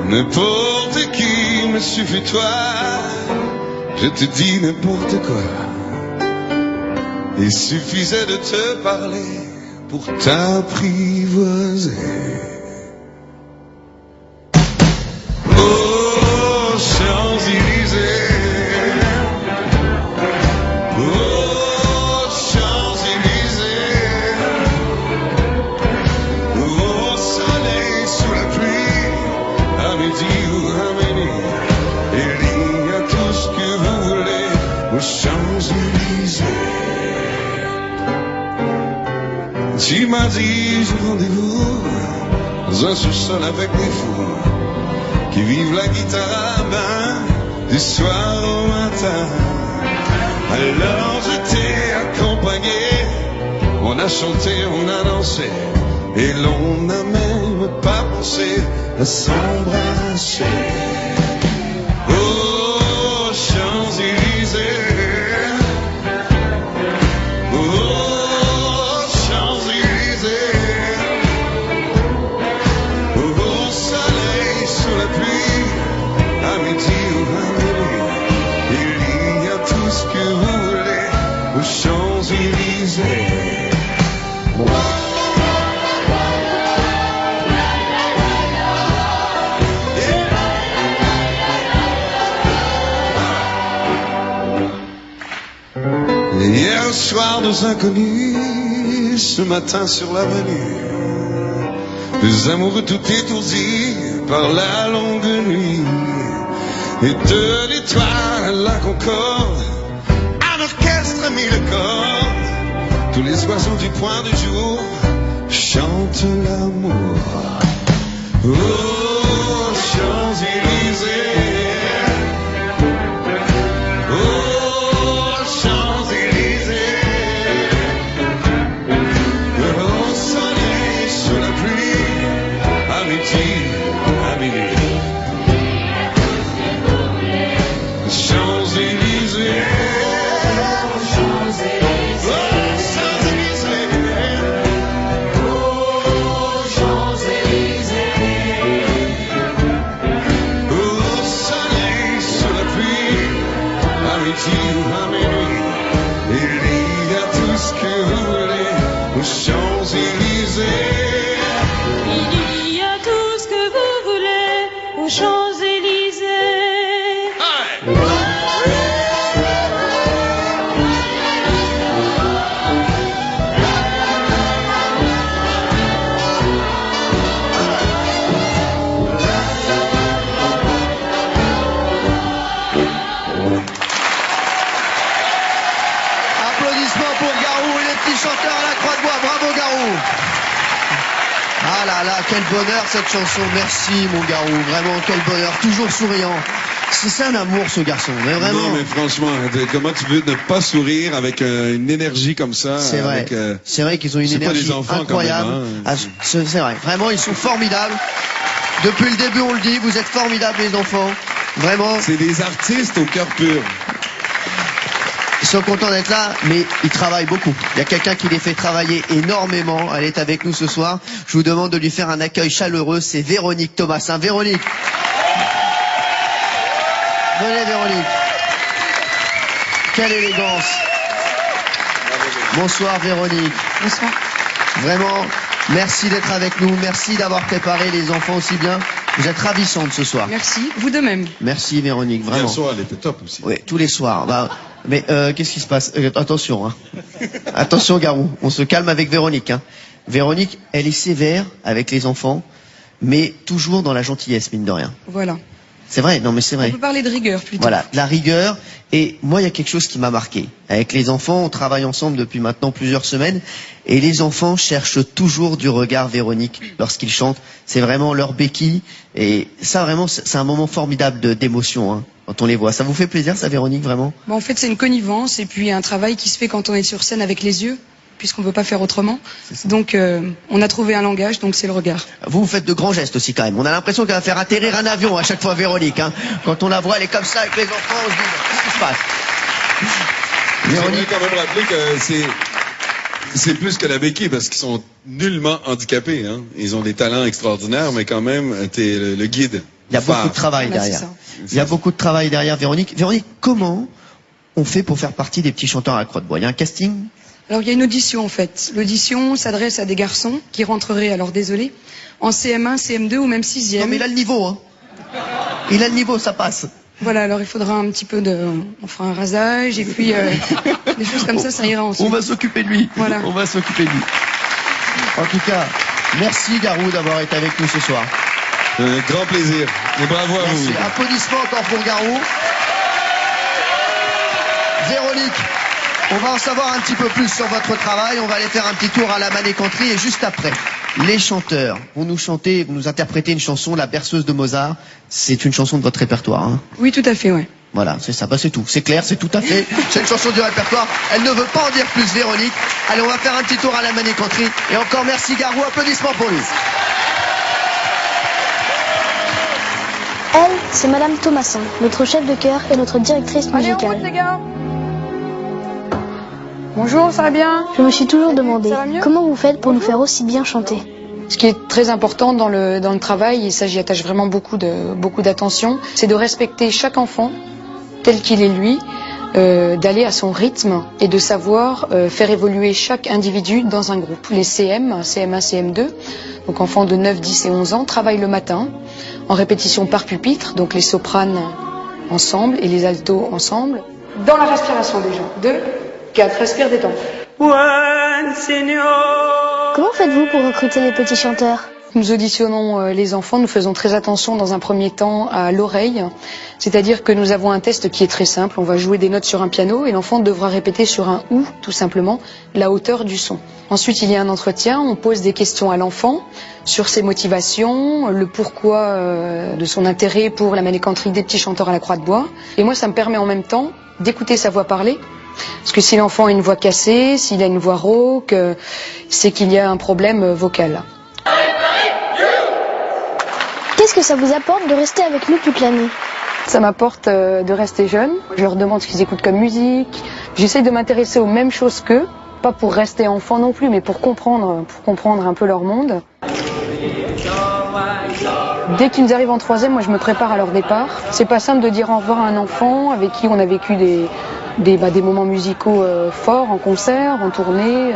N'importe qui, me suffit toi. Je te dis n'importe quoi. Il suffisait de te parler pour t'apprivoiser. Champs-Élysées, oh Champs-Élysées, au soleil, sous la pluie, à midi ou à minuit, il y a tout ce que vous voulez aux Champs-Élysées. Tu m'as dit j'ai rendez-vous dans un sous-sol avec des fous qui vivent la guitare à main du soir au matin. Alors je t'ai accompagné, on a chanté, on a dansé, et l'on n'a même pas pensé à s'embrasser. Oh Champs-Élysées, oh Champs-Élysées, au soleil, sous la pluie, à midi ou à minuit, il y a tout ce que vous voulez aux Champs-Élysées. Hier soir, deux inconnus, ce matin sur l'avenue, deux amoureux tout étourdis par la longue nuit, et de l'étoile à la Concorde, un orchestre à mille cordes, tous les oiseaux du point du jour chantent l'amour. Oh Champs-Élysées, oh Champs-Élysées, au soleil, sous la pluie, à midi, à minuit. Champs-Élysées, oh Champs-Élysées, oh Champs-Élysées, au soleil, sous la pluie, à midi ou à minuit, il y a tout ce que vous voulez aux Champs-Élysées. Il y a tout ce que vous voulez aux Champs-Élysées. Applaudissements pour Garou et les petits chanteurs à la Croix-de-Bois. Bravo Garou. Ah là là, quel bonheur cette chanson. Merci mon Garou, vraiment quel bonheur, toujours souriant. C'est un amour ce garçon, mais vraiment. Non mais franchement, comment tu veux ne pas sourire avec une énergie comme ça? C'est vrai, c'est vrai qu'ils ont une c'est pas énergie des enfants incroyable. quand même, hein. Ah, c'est vrai, vraiment ils sont formidables. Depuis le début on le dit, vous êtes formidables les enfants. Vraiment. C'est des artistes au cœur pur. Ils sont contents d'être là, mais ils travaillent beaucoup. Il y a quelqu'un qui les fait travailler énormément. Elle est avec nous ce soir. Je vous demande de lui faire un accueil chaleureux. C'est Véronique Thomasin. Véronique. Venez Véronique. Quelle élégance. Bonsoir Véronique. Bonsoir. Vraiment, merci d'être avec nous. Merci d'avoir préparé les enfants aussi bien. Vous êtes ravissante ce soir. Merci, vous de même. Merci Véronique, vraiment. Hier soir, elle était top aussi. Oui, tous les soirs. Bah, mais qu'est-ce qui se passe? Attention, hein. Attention Garou, on se calme avec Véronique. Hein. Véronique, elle est sévère avec les enfants, mais toujours dans la gentillesse, mine de rien. Voilà. C'est vrai, non mais c'est vrai. On peut parler de rigueur plutôt. Voilà, de la rigueur. Et moi, il y a quelque chose qui m'a marqué. Avec les enfants, on travaille ensemble depuis maintenant plusieurs semaines. Et les enfants cherchent toujours du regard Véronique lorsqu'ils chantent. C'est vraiment leur béquille. Et ça, vraiment, c'est un moment formidable d'émotion hein, quand on les voit. Ça vous fait plaisir, ça, Véronique, vraiment? Bon, en fait, c'est une connivence et puis un travail qui se fait quand on est sur scène avec les yeux, puisqu'on ne peut pas faire autrement. Donc, on a trouvé un langage, donc c'est le regard. Vous faites de grands gestes aussi quand même. On a l'impression qu'elle va faire atterrir un avion à chaque fois, Véronique. Hein. Quand on la voit, elle est comme ça avec les enfants, on se dit, qu'est-ce qui se passe? J'aimerais quand même rappeler que c'est plus que la béquille parce qu'ils sont nullement handicapés. Hein. Ils ont des talents extraordinaires, mais quand même, t'es le guide. Il y a beaucoup de travail derrière. Il y a beaucoup de travail derrière, Véronique. Véronique, comment on fait pour faire partie des petits chanteurs à la Croix de Bois? Il y a un casting? Alors, il y a une audition en fait. L'audition s'adresse à des garçons qui rentreraient, alors désolé, en CM1, CM2 ou même 6e. Non mais il a le niveau, hein. Il a le niveau, ça passe. Voilà, alors il faudra un petit peu de... On fera un rasage et puis des choses comme ça ira ensuite. On va s'occuper de lui. Voilà. On va s'occuper de lui. En tout cas, merci Garou d'avoir été avec nous ce soir. Grand plaisir. Et bravo à vous. Applaudissements encore pour Garou. Véronique, on va en savoir un petit peu plus sur votre travail. On va aller faire un petit tour à la Manécanterie et juste après, les chanteurs vont nous chanter, vont nous interpréter une chanson, La Berceuse de Mozart. C'est une chanson de votre répertoire, hein? Oui, tout à fait, ouais. Voilà, c'est ça, bah c'est tout. C'est clair, c'est tout à fait. C'est une chanson du répertoire. Elle ne veut pas en dire plus, Véronique. Allez, on va faire un petit tour à la Manécanterie. Et encore merci Garou, applaudissements pour lui. Elle, c'est Madame Thomassin, notre chef de chœur et notre directrice musicale. Allez, en route, les gars. Bonjour, ça va bien? Je me suis toujours demandé, comment vous faites pour nous faire aussi bien chanter? Ce qui est très important dans le travail, et ça j'y attache vraiment beaucoup d'attention, c'est de respecter chaque enfant tel qu'il est lui, d'aller à son rythme et de savoir faire évoluer chaque individu dans un groupe. Les CM, CM1, CM2, donc enfants de 9, 10 et 11 ans, travaillent le matin en répétition par pupitre, donc les sopranes ensemble et les altos ensemble. Dans la respiration déjà. 2, 4, respire, détends. Comment faites-vous pour recruter les petits chanteurs? Nous auditionnons les enfants, nous faisons très attention dans un premier temps à l'oreille, c'est-à-dire que nous avons un test qui est très simple, on va jouer des notes sur un piano et l'enfant devra répéter sur un ou, tout simplement, la hauteur du son. Ensuite, il y a un entretien, on pose des questions à l'enfant sur ses motivations, le pourquoi de son intérêt pour la Manécanterie des petits chanteurs à la Croix de Bois. Et moi, ça me permet en même temps d'écouter sa voix parler. Parce que si l'enfant a une voix cassée, s'il a une voix rauque, c'est qu'il y a un problème vocal. Qu'est-ce que ça vous apporte de rester avec nous toute l'année? Ça m'apporte de rester jeune. Je leur demande ce qu'ils écoutent comme musique. J'essaye de m'intéresser aux mêmes choses qu'eux. Pas pour rester enfant non plus, mais pour comprendre un peu leur monde. Dès qu'ils arrivent en 3e, moi je me prépare à leur départ. C'est pas simple de dire au revoir à un enfant avec qui on a vécu des moments musicaux forts en concert, en tournée.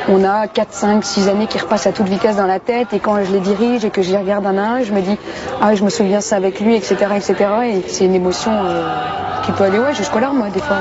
On a 4, 5, 6 années qui repassent à toute vitesse dans la tête et quand je les dirige et que je les regarde un à un, je me dis « Ah, je me souviens ça avec lui, etc. etc. » Et c'est une émotion qui peut aller jusqu'aux larmes, des fois.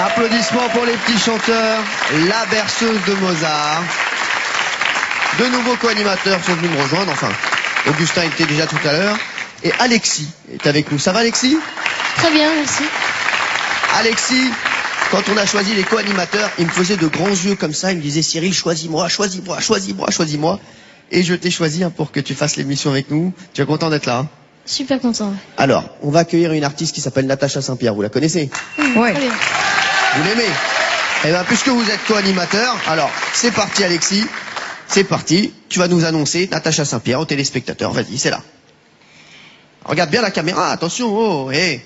Applaudissements pour les petits chanteurs, la berceuse de Mozart. De nouveaux co-animateurs sont venus me rejoindre, enfin, Augustin était déjà tout à l'heure, et Alexis est avec nous. Ça va Alexis? Très bien, merci. Alexis, quand on a choisi les co-animateurs, il me faisait de grands yeux comme ça, il me disait Cyril, choisis-moi, choisis-moi, choisis-moi, choisis-moi. Et je t'ai choisi pour que tu fasses l'émission avec nous. Tu es content d'être là hein? Super content. Ouais. Alors, on va accueillir une artiste qui s'appelle Natacha Saint-Pierre, vous la connaissez? Ouais. Vous l'aimez? Eh bien, puisque vous êtes co-animateur, alors, c'est parti Alexis, c'est parti, tu vas nous annoncer Natacha Saint-Pierre aux téléspectateurs, vas-y, c'est là. Regarde bien la caméra, attention, oh, hé. Hey.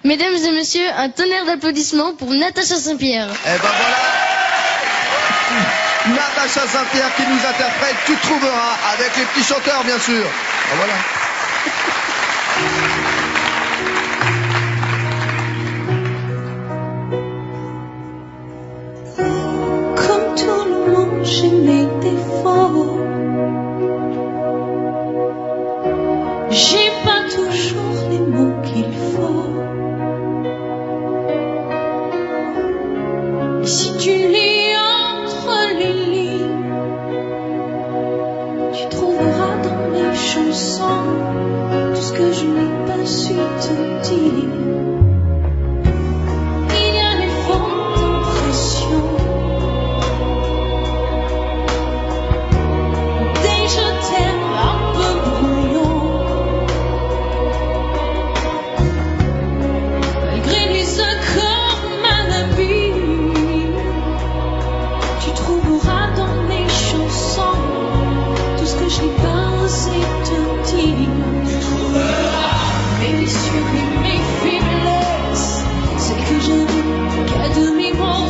Mesdames et messieurs, un tonnerre d'applaudissements pour Natacha Saint-Pierre. Eh ben voilà, Natacha Saint-Pierre qui nous interprète Tu trouveras, avec les petits chanteurs bien sûr. Ben voilà. Comme tout le monde, j'ai mes défauts. J'ai pas toujours les mots qu'il faut. Et si tu lis entre les lignes, tu trouveras dans mes chansons tout ce que je n'ai pas su te dire. Il y a des fortes impressions, des je t'aime un peu brouillons, malgré les accords mal habiles. Tu trouveras dans mes chansons tout ce que je n'ai pas osé te dire. Mes blessures et mes faiblesses, celles que j'avoue qu'à demi-mot.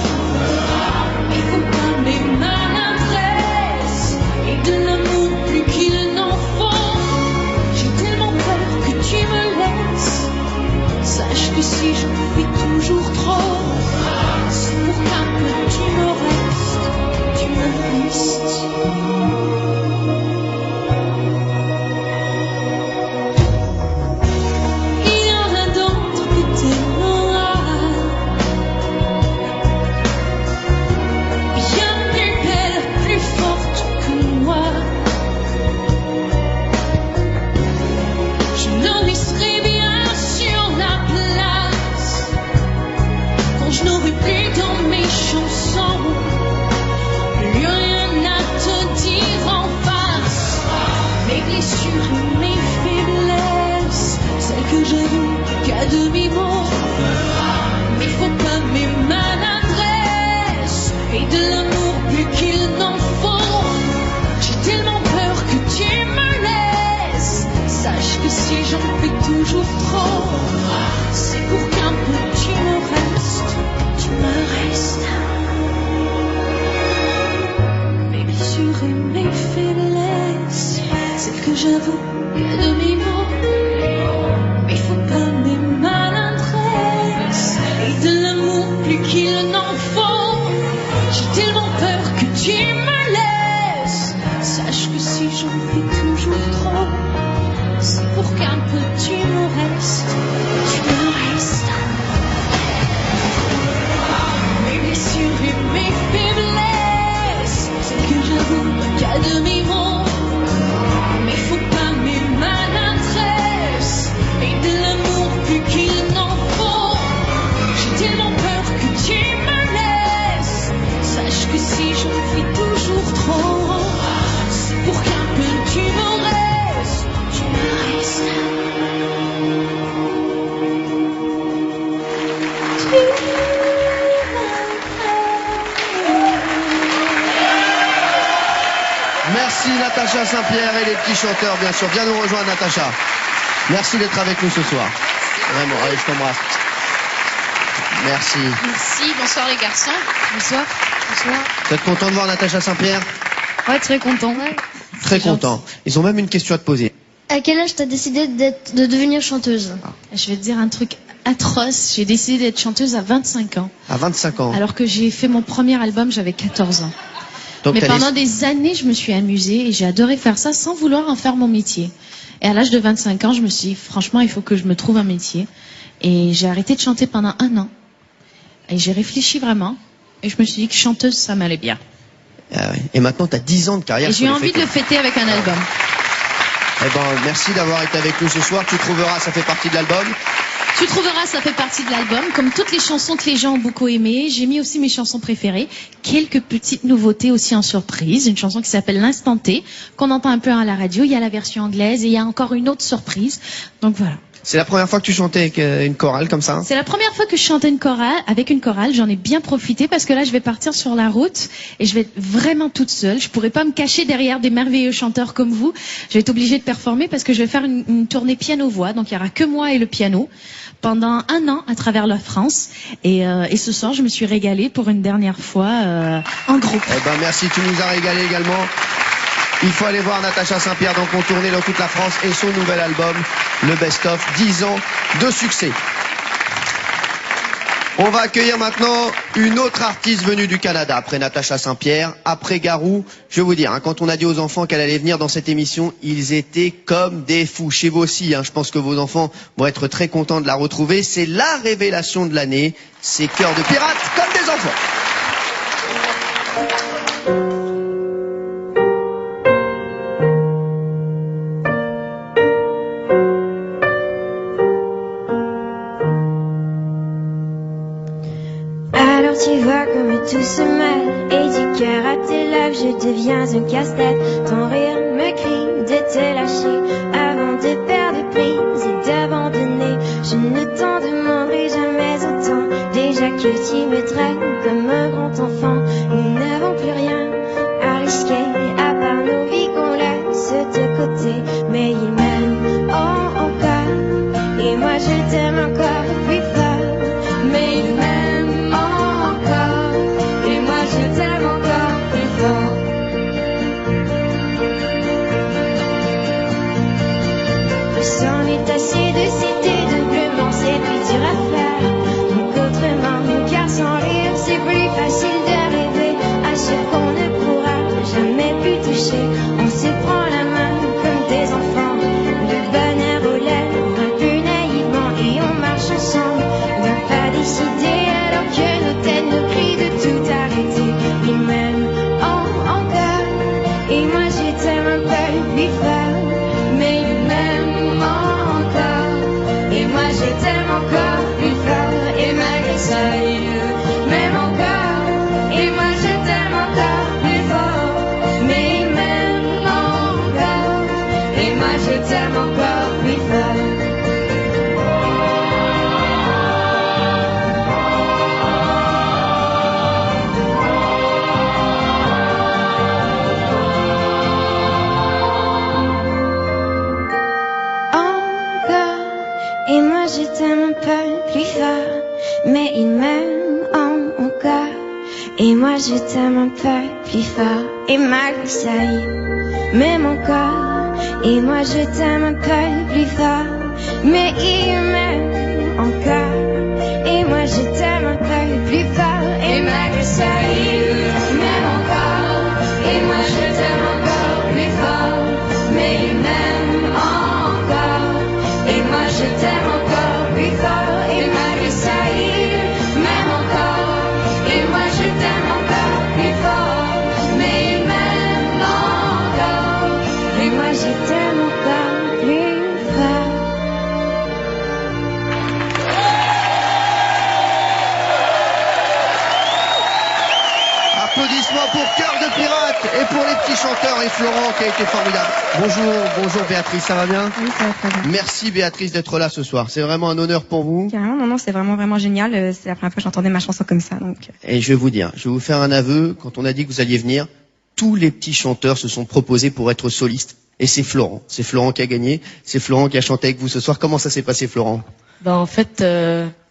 Il faut pas mes maladresses et de l'amour plus qu'il n'en faut. J'ai tellement peur que tu me laisses. Sache que si j'en fais toujours trop, c'est pour qu'un peu tu me restes, tu me restes. Il y en a d'autres que t'aimeras, bien plus belle, plus forte que moi. Je leur laisserai bien sur la place quand je n'aurai plus dans mes chansons plus rien à te dire en face. Mes blessures et mes faiblesses, celles que j'avoue qu'à demi-mot. Mais faut pas mes maladresses et de l'amour plus qu'il n'en faut. J'ai tellement peur que tu me laisses. Sache que si j'en fais toujours trop, c'est pour qu'un peu tu me restes, tu me restes. Mes blessures et mes faiblesses, celles que j'avoue qu'à demi-mot. Mais faut pas mes maladresses et de l'amour plus qu'il n'en faut. J'ai tellement peur que tu me laisses. Sache que si j'en fais toujours trop, c'est pour qu'un peu tu me restes, tu me restes. Mes blessures et mes faiblesses, celles que j'avoue qu'à demi-mot. Mais faut pas mes maladresses et de l'amour plus qu'il n'en faut. J'ai tellement peur que tu me laisses. Sache que si j'en fais toujours trop, c'est pour qu'un peu tu me restes, tu me restes. Merci Natacha Saint-Pierre et les petits chanteurs bien sûr. Viens nous rejoindre Natacha. Merci d'être avec nous ce soir. Vraiment, allez, je t'embrasse. Merci. Merci, bonsoir les garçons. Bonsoir. Bonsoir. Vous êtes content de voir Natacha Saint-Pierre? Ouais, très content. Très content. Ils ont même une question à te poser. À quel âge t'as décidé de devenir chanteuse? Je vais te dire un truc atroce. J'ai décidé d'être chanteuse à 25 ans. À 25 ans. Alors que j'ai fait mon premier album, j'avais 14 ans. Donc, mais pendant des années, je me suis amusée et j'ai adoré faire ça sans vouloir en faire mon métier. Et à l'âge de 25 ans, je me suis dit, franchement, il faut que je me trouve un métier. Et j'ai arrêté de chanter pendant 1 an. Et j'ai réfléchi vraiment. Et je me suis dit que chanteuse, ça m'allait bien. Ah ouais. Et maintenant, tu as 10 ans de carrière. Et j'ai eu envie de le fêter avec un album. Eh ben, merci d'avoir été avec nous ce soir. Tu trouveras, ça fait partie de l'album. Tu trouveras, ça fait partie de l'album. Comme toutes les chansons que les gens ont beaucoup aimées, j'ai mis aussi mes chansons préférées. Quelques petites nouveautés aussi en surprise. Une chanson qui s'appelle L'Instant T, qu'on entend un peu à la radio. Il y a la version anglaise et il y a encore une autre surprise. Donc voilà. C'est la première fois que tu chantais avec une chorale comme ça? C'est la première fois que je chantais avec une chorale. J'en ai bien profité parce que là, je vais partir sur la route et je vais être vraiment toute seule. Je pourrai pas me cacher derrière des merveilleux chanteurs comme vous. Je vais être obligée de performer parce que je vais faire une tournée piano-voix. Donc il y aura que moi et le piano pendant 1 an à travers la France. Et ce soir, je me suis régalée pour une dernière fois en groupe. Eh ben merci, tu nous as régalé également. Il faut aller voir Natacha Saint-Pierre donc en tournée dans toute la France et son nouvel album, le best-of 10 ans de succès. On va accueillir maintenant une autre artiste venue du Canada après Natacha Saint-Pierre, après Garou. Je vais vous dire, quand on a dit aux enfants qu'elle allait venir dans cette émission, ils étaient comme des fous. Chez vous aussi, je pense que vos enfants vont être très contents de la retrouver. C'est la révélation de l'année, c'est Cœur de pirate comme des enfants. Alors tu vois comme tout se mêle et du cœur à tes lèvres je deviens un casse-tête. Ton rire me crie de te lâcher avant de perdre prise et d'abandonner. Je ne t'en demanderai jamais autant. Déjà que tu me traites comme un grand enfant, nous n'avons plus rien à risquer à part nos vies qu'on laisse de côté. Mais il m'aime encore et moi je t'aime encore plus fort. Mais il m'aime encore et moi je t'aime encore plus fort. Je s'en est assez de citer doublement, c'est plus dur à faire. Donc autrement, car sans rire c'est plus facile de rêver à ce qu'on ne pourra jamais plus toucher. On se prend la main comme des enfants, le bonheur aux lèvres un peu naïvement, et on marche ensemble d'un pas décidé alors que nos têtes nous crient de tout arrêter. Il m'aime encore et moi je t'aime un peu plus fort. Mais il m'aime encore et moi je t'aime encore plus fort. Et malgré ça il m'aime encore et moi je t'aime encore plus fort. Mais il m'aime encore et moi je t'aime encore plus fort. Et moi je t'aime un peu plus fort. Mais il m'aime encore et moi je t'aime un peu plus fort. Et malgré ça il m'aime encore et moi je t'aime un peu plus fort. Mais il m'aime encore et moi je t'aime un peu plus fort. Et malgré ça il m'aime encore et moi je t'aime encore plus fort. Mais il m'aime encore et moi je t'aime encore plus fort. Et malgré ça il m'aime encore et moi je t'aime encore plus fort. Mais il m'aime encore et moi je t'aime encore plus fort. Applaudissements pour Cœur de pirate et pour les petits chanteurs et Florent qui a été formidable. Bonjour Béatrice, ça va bien? Oui, ça va très bien. Merci Béatrice d'être là ce soir. C'est vraiment un honneur pour vous. Carrément, non, c'est vraiment génial. C'est la première fois que j'entendais ma chanson comme ça, donc. Et je vais vous faire un aveu. Quand on a dit que vous alliez venir, tous les petits chanteurs se sont proposés pour être solistes. Et c'est Florent qui a gagné. C'est Florent qui a chanté avec vous ce soir. Comment ça s'est passé, Florent? Bah en fait,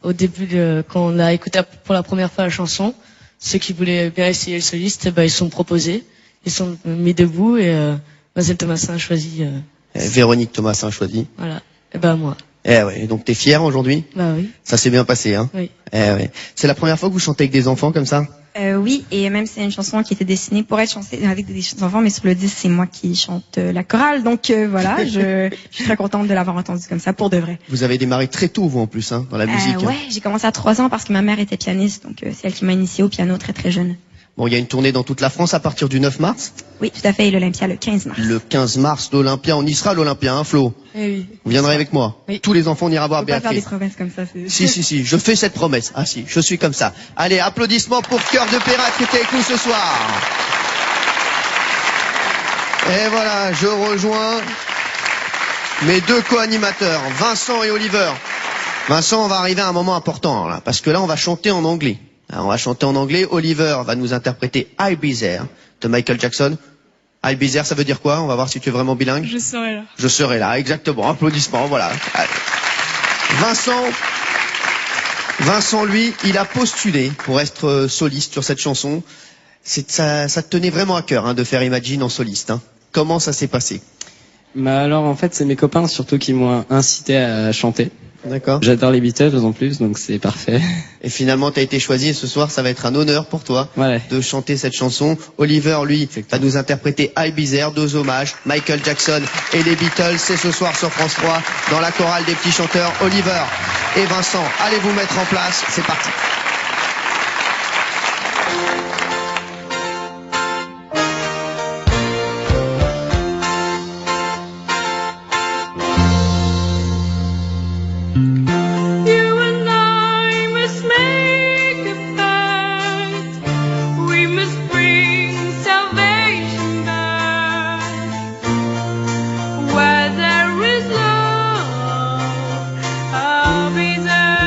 au début, quand on a écouté pour la première fois la chanson, ceux qui voulaient bien essayer le soliste, bah, ils se sont proposés, ils sont mis debout et Mademoiselle Thomasin a choisi. Véronique Thomasin a choisi. Voilà. Et ben moi. Eh ouais. Donc t'es fière aujourd'hui? Bah oui. Ça s'est bien passé, hein? Oui. Eh ouais. C'est la première fois que vous chantez avec des enfants comme ça? Oui, et même c'est une chanson qui était dessinée pour être chantée avec des enfants, mais sur le disque c'est moi qui chante la chorale, donc voilà, je suis très contente de l'avoir entendue comme ça pour de vrai. Vous avez démarré très tôt vous en plus, hein, dans la musique. Ouais, j'ai commencé à 3 ans parce que ma mère était pianiste, donc c'est elle qui m'a initiée au piano très très jeune. Bon, il y a une tournée dans toute la France à partir du 9 mars. Oui, tout à fait, et l'Olympia le 15 mars. Le 15 mars, l'Olympia, on y sera l'Olympia, hein, Flo? Eh oui. Vous viendrez avec moi? Oui. Tous les enfants, on ira voir Faut pas faire Béatrice. des promesses comme ça. c'est- Si, je fais cette promesse. Ah si, je suis comme ça. Allez, applaudissements pour Cœur de Pirate qui était avec nous ce soir. Et voilà, je rejoins mes deux co-animateurs, Vincent et Oliver. Vincent, on va arriver à un moment important, là, parce que là, on va chanter en anglais. Alors, on va chanter en anglais. Oliver va nous interpréter I'll Be There de Michael Jackson. I'll Be There, ça veut dire quoi? On va voir si tu es vraiment bilingue. Je serai là. Je serai là, exactement. Applaudissements, voilà. Allez. Vincent, lui, il a postulé pour être soliste sur cette chanson. Ça te tenait vraiment à cœur, hein, de faire Imagine en soliste, hein. Comment ça s'est passé? Bah alors en fait c'est mes copains surtout qui m'ont incité à chanter. D'accord. J'adore les Beatles en plus donc c'est parfait. Et finalement, tu as été choisi et ce soir, ça va être un honneur pour toi de chanter cette chanson. Oliver, lui, va nous interpréter I'll Be There, 2 hommages, Michael Jackson et les Beatles. C'est ce soir sur France 3 dans la chorale des petits chanteurs. Oliver et Vincent, allez vous mettre en place. C'est parti. You and I must make a pact. We must bring salvation back. Where there is love, I'll be there.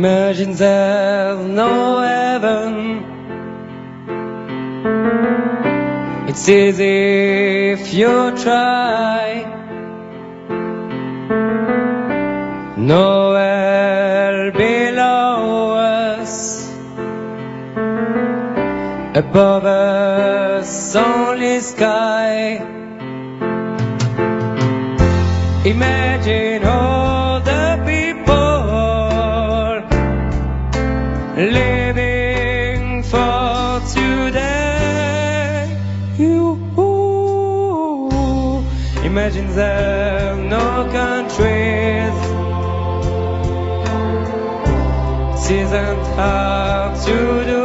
Imagine there's no heaven. It's easy if you try. No hell below us. Above us only sky. Imagine all the people living for today. Imagine there no countries. It isn't hard to do.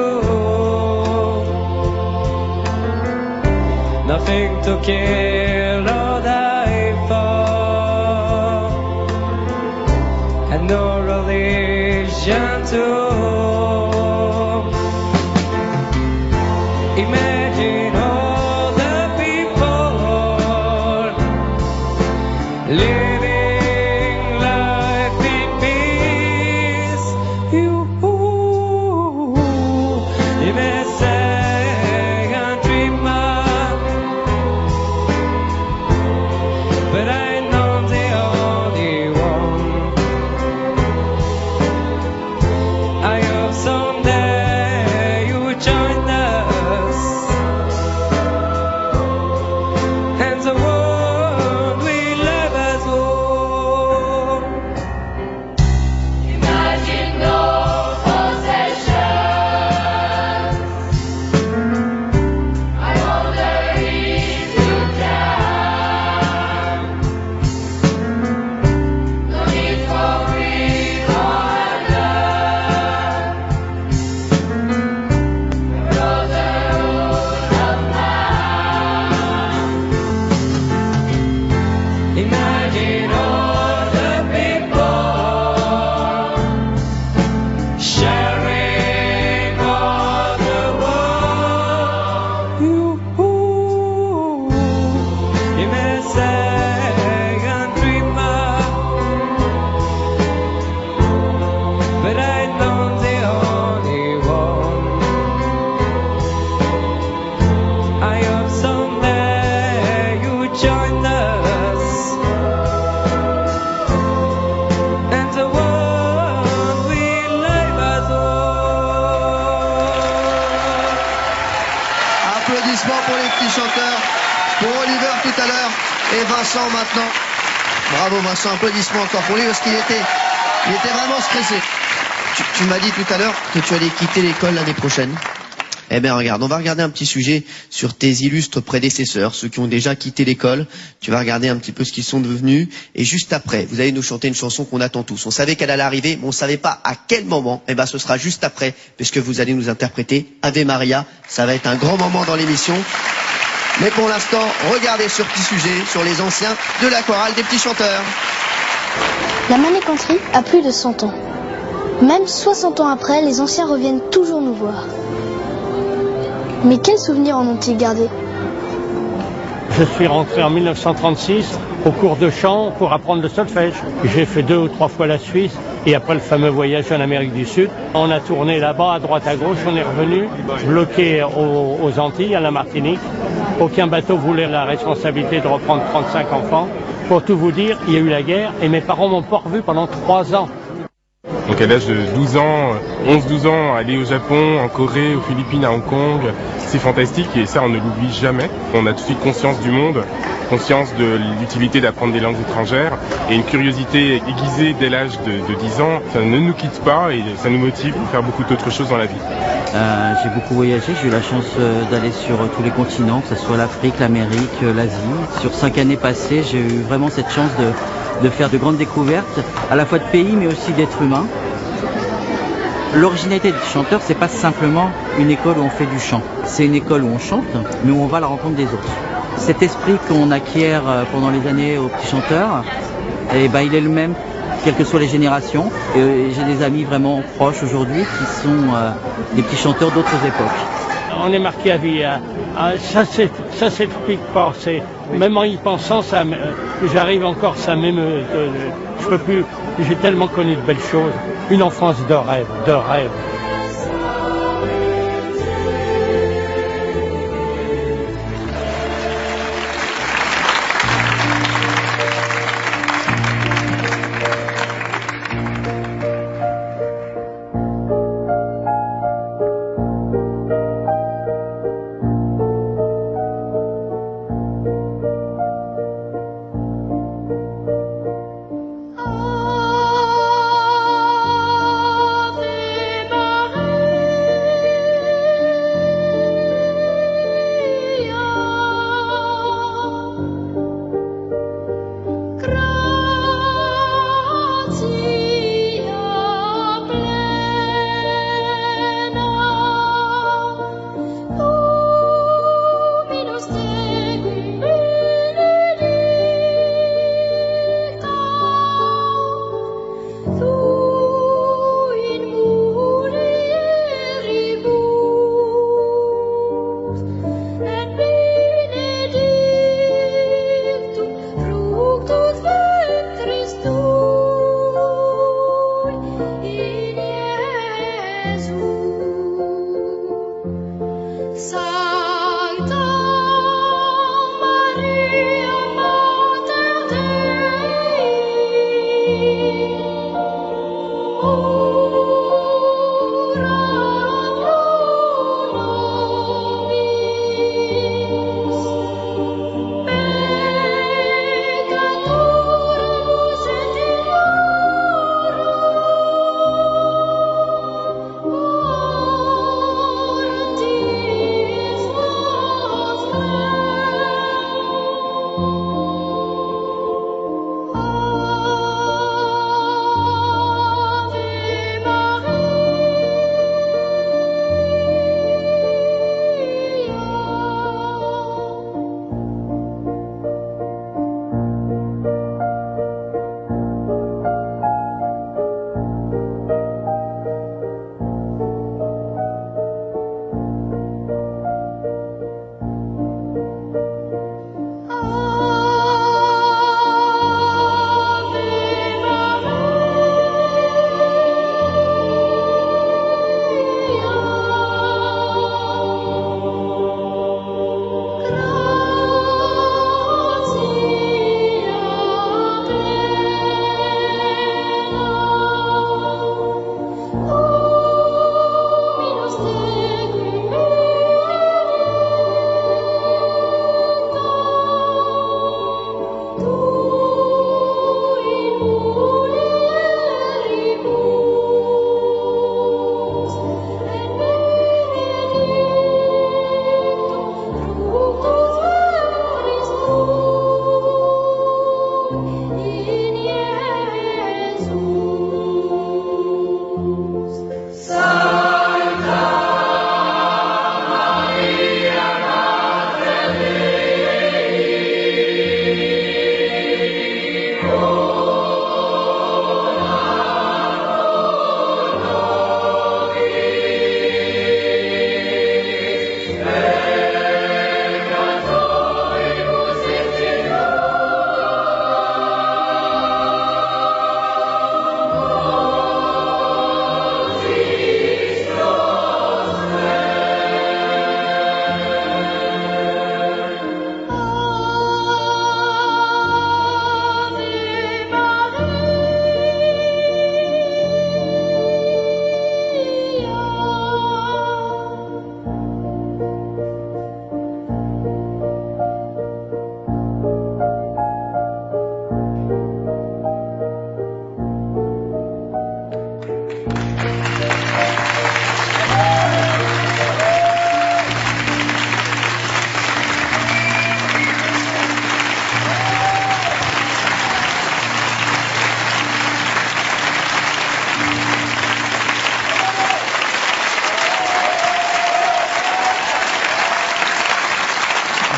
Nothing to kill or die for, and no religion too. Imagine all the people living life in peace. You may say I'm dreamer, but I know the only one. I hope someday you join us, and the world will love us all. Imagine no possession. I wonder if you can. No need for greed or love. Brotherhood of man. Imagine all the people sharing all the world. You may say I'm dreamer, but I know the only one. I hope someday you join us, and the world will love us all. Applaudissements pour les petits chanteurs, pour Oliver tout à l'heure et Vincent maintenant. Bravo Vincent, applaudissements encore pour lui parce qu'il était vraiment stressé. Tu m'as dit tout à l'heure que tu allais quitter l'école l'année prochaine. Eh bien regarde, on va regarder un petit sujet sur tes illustres prédécesseurs, ceux qui ont déjà quitté l'école. Tu vas regarder un petit peu ce qu'ils sont devenus. Et juste après, vous allez nous chanter une chanson qu'on attend tous. On savait qu'elle allait arriver, mais on savait pas à quel moment. Eh ben ce sera juste après, puisque vous allez nous interpréter Ave Maria. Ça va être un grand moment dans l'émission. Mais pour l'instant, regardez ce petit sujet sur les anciens de la chorale des petits chanteurs. La Manécanterie a plus de 100 ans. Même 60 ans après, les anciens reviennent toujours nous voir. Mais quels souvenirs en ont-ils gardé? Je suis rentré en 1936 au cours de chant pour apprendre le solfège. J'ai fait 2 ou 3 fois la Suisse et après le fameux voyage en Amérique du Sud. On a tourné là-bas à droite à gauche, on est revenu bloqué aux Antilles, à la Martinique. Aucun bateau voulait la responsabilité de reprendre 35 enfants. Pour tout vous dire, il y a eu la guerre et mes parents m'ont pas revu pendant 3 ans. Donc à l'âge de 12 ans, 11-12 ans, aller au Japon, en Corée, aux Philippines, à Hong Kong, c'est fantastique et ça on ne l'oublie jamais. On a tout de suite conscience du monde, conscience de l'utilité d'apprendre des langues étrangères et une curiosité aiguisée dès l'âge de 10 ans. Ça ne nous quitte pas et ça nous motive pour faire beaucoup d'autres choses dans la vie. J'ai beaucoup voyagé, j'ai eu la chance d'aller sur tous les continents, que ce soit l'Afrique, l'Amérique, l'Asie. Sur 5 années passées, j'ai eu vraiment cette chance de faire de grandes découvertes, à la fois de pays mais aussi d'êtres humains. L'originalité du chanteur, c'est pas simplement une école où on fait du chant. C'est une école où on chante, mais où on va à la rencontre des autres. Cet esprit qu'on acquiert pendant les années aux petits chanteurs, eh ben, il est le même, quelles que soient les générations. Et j'ai des amis vraiment proches aujourd'hui qui sont des petits chanteurs d'autres époques. on est marqué à vie. Ça s'explique pas. Même en y pensant, j'arrive encore, ça m'émeut. Je peux plus. J'ai tellement connu de belles choses. Une enfance de rêve, de rêve.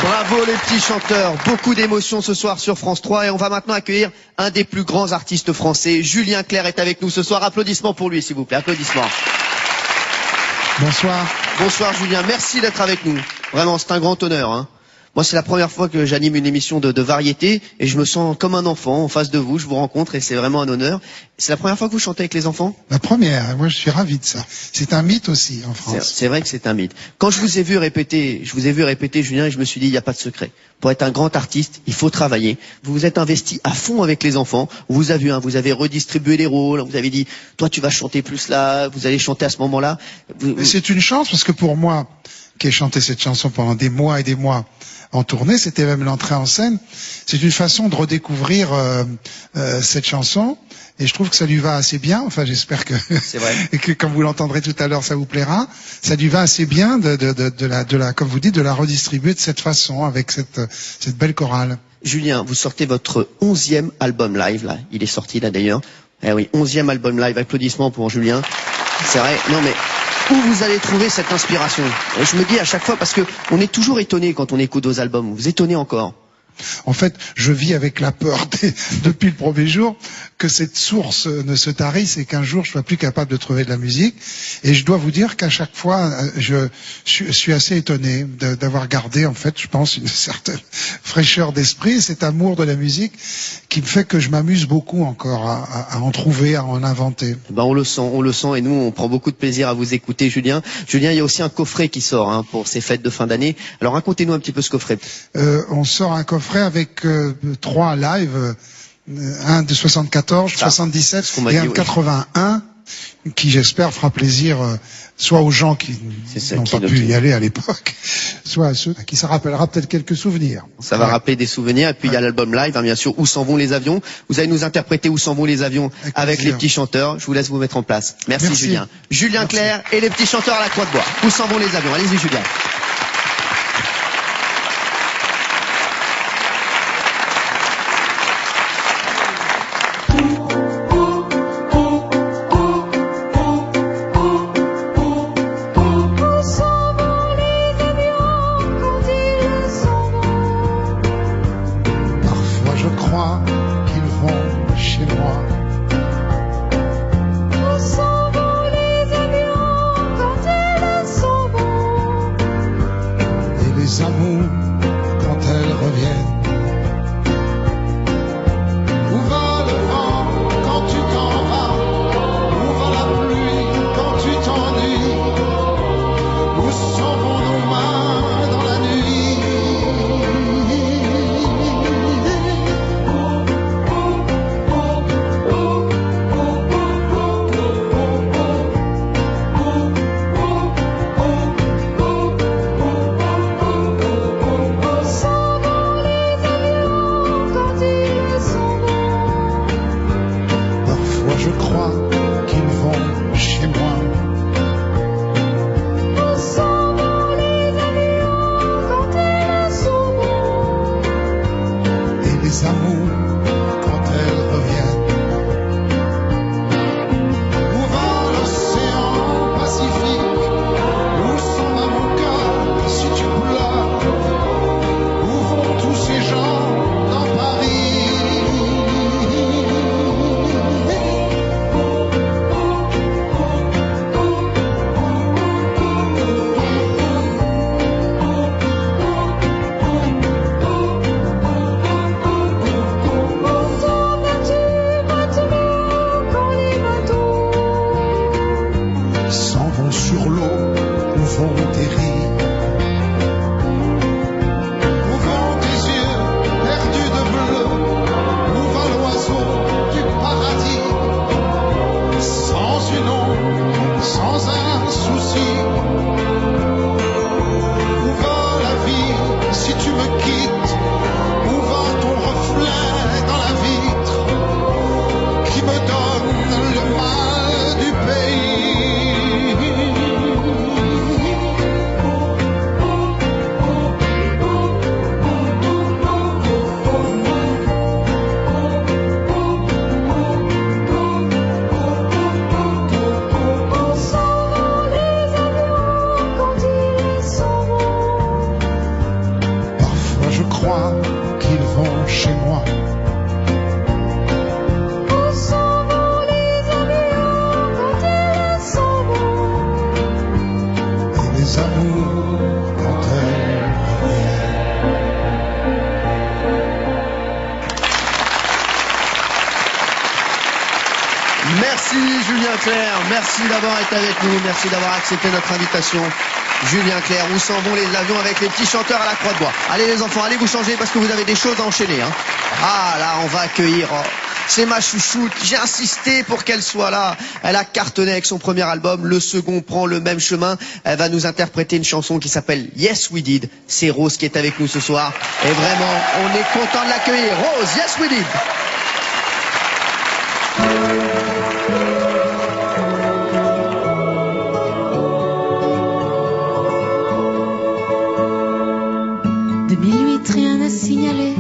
Bravo les petits chanteurs, beaucoup d'émotions ce soir sur France 3 et on va maintenant accueillir un des plus grands artistes français. Julien Clerc est avec nous ce soir, applaudissements pour lui s'il vous plaît, applaudissements. Bonsoir. Bonsoir Julien, merci d'être avec nous. Vraiment, c'est un grand honneur. Hein. Moi, c'est la première fois que j'anime une émission de variété et je me sens comme un enfant en face de vous. Je vous rencontre et c'est vraiment un honneur. C'est la première fois que vous chantez avec les enfants? La première, moi je suis ravi de ça. C'est un mythe aussi en France. C'est vrai que c'est un mythe. Quand je vous ai vu répéter, Julien, et je me suis dit, il n'y a pas de secret. Pour être un grand artiste, il faut travailler. Vous vous êtes investi à fond avec les enfants. Vous avez redistribué les rôles. Vous avez dit, toi tu vas chanter plus là, vous allez chanter à ce moment-là. C'est une chance parce que pour moi, qui ai chanté cette chanson pendant des mois et des mois en tournée, c'était même l'entrée en scène. C'est une façon de redécouvrir cette chanson et je trouve que ça lui va assez bien. Enfin, j'espère que et que quand vous l'entendrez tout à l'heure, ça vous plaira. Ça lui va assez bien comme vous dites, de la redistribuer de cette façon avec cette belle chorale. Julien, vous sortez votre 11e album live là. Il est sorti là d'ailleurs. Eh oui, 11e album live. Applaudissements pour Julien. C'est vrai. Non mais où vous allez trouver cette inspiration? Je me dis à chaque fois, parce que on est toujours étonné quand on écoute vos albums. Vous étonnez encore. En fait, je vis avec la peur depuis le premier jour que cette source ne se tarisse et qu'un jour je sois plus capable de trouver de la musique. Et je dois vous dire qu'à chaque fois, je suis assez étonné d'avoir gardé, en fait, je pense, une certaine fraîcheur d'esprit, cet amour de la musique qui me fait que je m'amuse beaucoup encore à en trouver, à en inventer. Ben on le sent, et nous on prend beaucoup de plaisir à vous écouter, Julien. Julien, il y a aussi un coffret qui sort pour ces fêtes de fin d'année. Alors racontez-nous un petit peu ce coffret. On sort un coffret avec 3 lives, un de 74, 77 et un de 81, qui j'espère fera plaisir soit aux gens qui n'ont pas pu y aller à l'époque, soit à ceux qui ça rappellera peut-être quelques souvenirs. Ça va rappeler des souvenirs, et puis il y a l'album live, bien sûr, Où s'en vont les avions. Vous allez nous interpréter Où s'en vont les avions avec les petits chanteurs. Je vous laisse vous mettre en place. Merci. Julien. Julien Clerc et les petits chanteurs à la Croix de Bois. Où s'en vont les avions? Allez-y Julien. Merci Julien Clerc, merci d'avoir été avec nous, merci d'avoir accepté notre invitation. Julien Clerc, où s'en vont les avions avec les petits chanteurs à la Croix de Bois? Allez les enfants, allez vous changer parce que vous avez des choses à enchaîner. Hein. Ah là, on va accueillir... c'est ma chouchoute, j'ai insisté pour qu'elle soit là. Elle a cartonné avec son premier album, le second prend le même chemin. Elle va nous interpréter une chanson qui s'appelle Yes We Did. C'est Rose qui est avec nous ce soir. Et vraiment, on est content de l'accueillir. Rose, Yes We Did. Rien à signaler,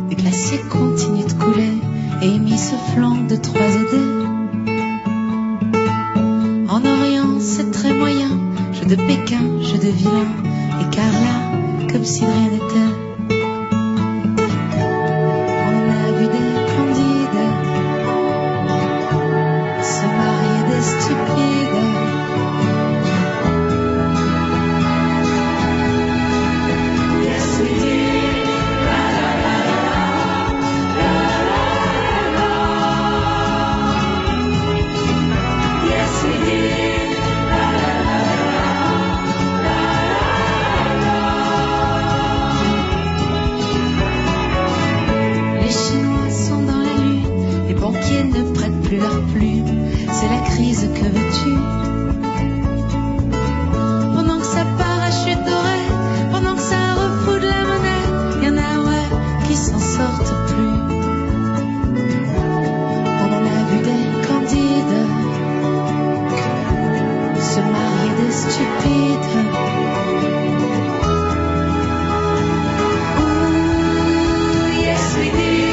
des glaciers continuent de couler, et ce flanc de 3 OD. En Orient, c'est très moyen, jeu de Pékin, jeu de vilain, et Carla, comme si rien n'était. On a vu des candides se marier des stupides. Yes, we did. Ne prêtent plus leurs plumes, c'est la crise, que veux-tu? Pendant que ça parachute doré, pendant que ça refoule la monnaie, y'en a ouais qui s'en sortent plus. On en a vu des candides se marier des stupides. Ooh, yes we did.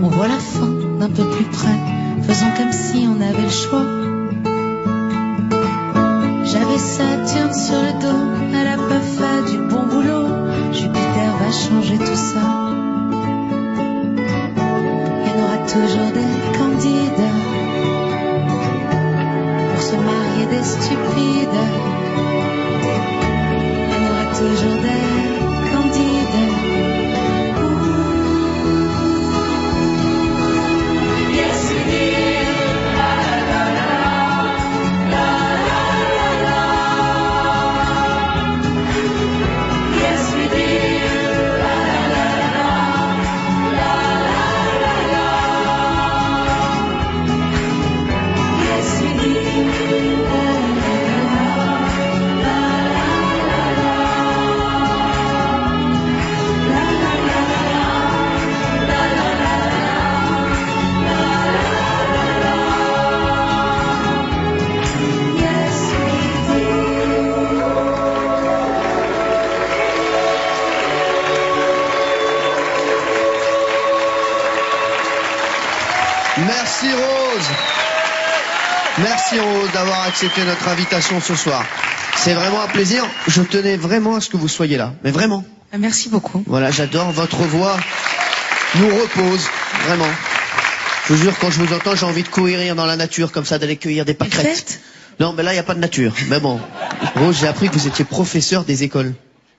On voit la fin d'un peu plus près, faisons comme si on avait le choix. J'avais Saturne sur le dos, elle a pas fait du bon boulot. Jupiter va changer tout ça. Il y en aura toujours des candides pour se marier des stupides. Il y en aura toujours des candides. Merci Rose. Merci Rose d'avoir accepté notre invitation ce soir. C'est vraiment un plaisir. Je tenais vraiment à ce que vous soyez là. Mais vraiment. Merci beaucoup. Voilà, j'adore. Votre voix nous repose. Vraiment. Je vous jure, quand je vous entends, j'ai envie de courir dans la nature comme ça, d'aller cueillir des pâquerettes. Non, mais là, il n'y a pas de nature. Mais bon. Rose, j'ai appris que vous étiez professeur des écoles.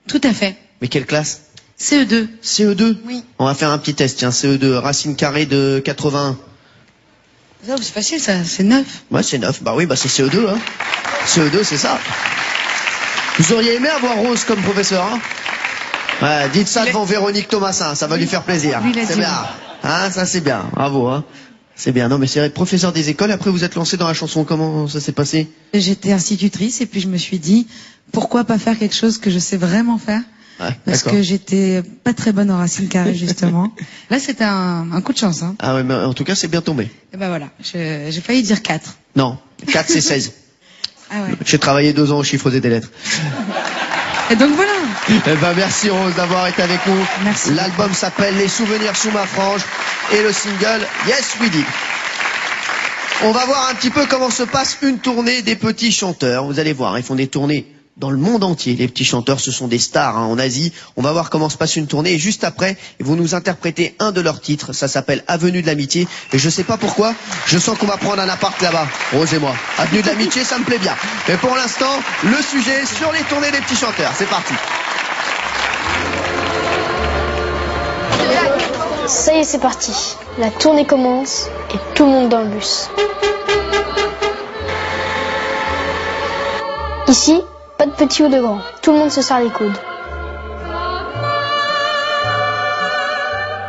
Tout à fait. Mais quelle classe? CE2. CE2? Oui. On va faire un petit test, tiens. CE2, racine carrée de 81. Ça, c'est facile, ça. C'est 9. Ouais, c'est 9. Bah oui, bah c'est CE2, hein. CE2, c'est ça. Vous auriez aimé avoir Rose comme professeur, hein? Ouais, dites ça devant Véronique Thomasin, ça va lui faire plaisir. C'est bien. Hein, ça c'est bien. Bravo, hein. C'est bien. Non, mais c'est vrai, professeur des écoles, après vous êtes lancé dans la chanson. Comment ça s'est passé? J'étais institutrice et puis je me suis dit, pourquoi pas faire quelque chose que je sais vraiment faire? Ouais, parce que j'étais pas très bonne en racine carrée, justement. Là, c'était un coup de chance, hein. Ah ouais, mais en tout cas, c'est bien tombé. Et ben voilà, j'ai failli dire 4. Non, 4 c'est 16. Ah ouais. J'ai travaillé 2 ans au chiffre des lettres. Et donc voilà. Eh ben, merci Rose d'avoir été avec nous. Merci. L'album s'appelle Les Souvenirs sous ma frange et le single Yes We Did. On va voir un petit peu comment se passe une tournée des petits chanteurs. Vous allez voir, ils font des tournées dans le monde entier. Les petits chanteurs, ce sont des stars en Asie. On va voir comment se passe une tournée et juste après, ils vont nous interpréter un de leurs titres. Ça s'appelle Avenue de l'amitié. Et je sais pas pourquoi, je sens qu'on va prendre un appart là-bas. Rose et moi. Avenue de l'amitié, ça me plaît bien. Mais pour l'instant, le sujet sur les tournées des petits chanteurs. C'est parti. Ça y est, c'est parti. La tournée commence et tout le monde dans le bus. Ici, pas de petits ou de grands. Tout le monde se serre les coudes.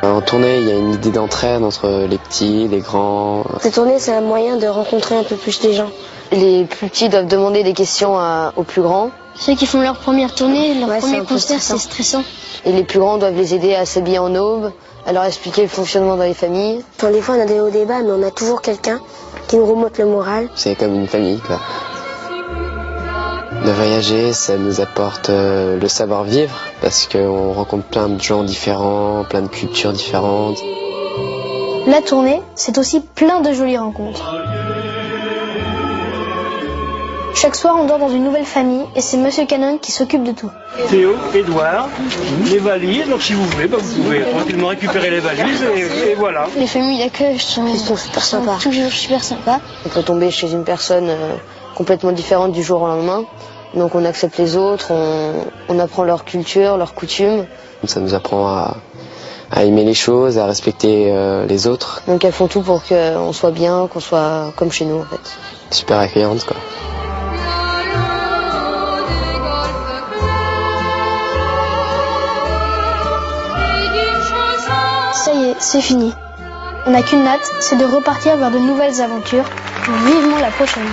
En tournée, il y a une idée d'entraide entre les petits, les grands. Cette tournée, c'est un moyen de rencontrer un peu plus les gens. Les plus petits doivent demander des questions aux plus grands. Ceux qui font leur première tournée, leur premier concert, c'est stressant. Et les plus grands doivent les aider à s'habiller en aube, à leur expliquer le fonctionnement dans les familles. Enfin, des fois, on a des hauts débats, mais on a toujours quelqu'un qui nous remonte le moral. C'est comme une famille, quoi. De voyager, ça nous apporte le savoir-vivre, parce qu'on rencontre plein de gens différents, plein de cultures différentes. La tournée, c'est aussi plein de jolies rencontres. Chaque soir, on dort dans une nouvelle famille et c'est Monsieur Canon qui s'occupe de tout. Théo, Edouard, les valises, donc si vous voulez, vous pouvez tranquillement récupérer les valises et voilà. Les familles d'accueil sont super sympas. Toujours super sympas. On peut tomber chez une personne complètement différente du jour au lendemain. Donc on accepte les autres, on apprend leur culture, leurs coutumes. Ça nous apprend à aimer les choses, à respecter les autres. Donc elles font tout pour qu'on soit bien, qu'on soit comme chez nous en fait. Super accueillante quoi. Ça y est, c'est fini. On n'a qu'une hâte, c'est de repartir vers de nouvelles aventures. Vivement la prochaine.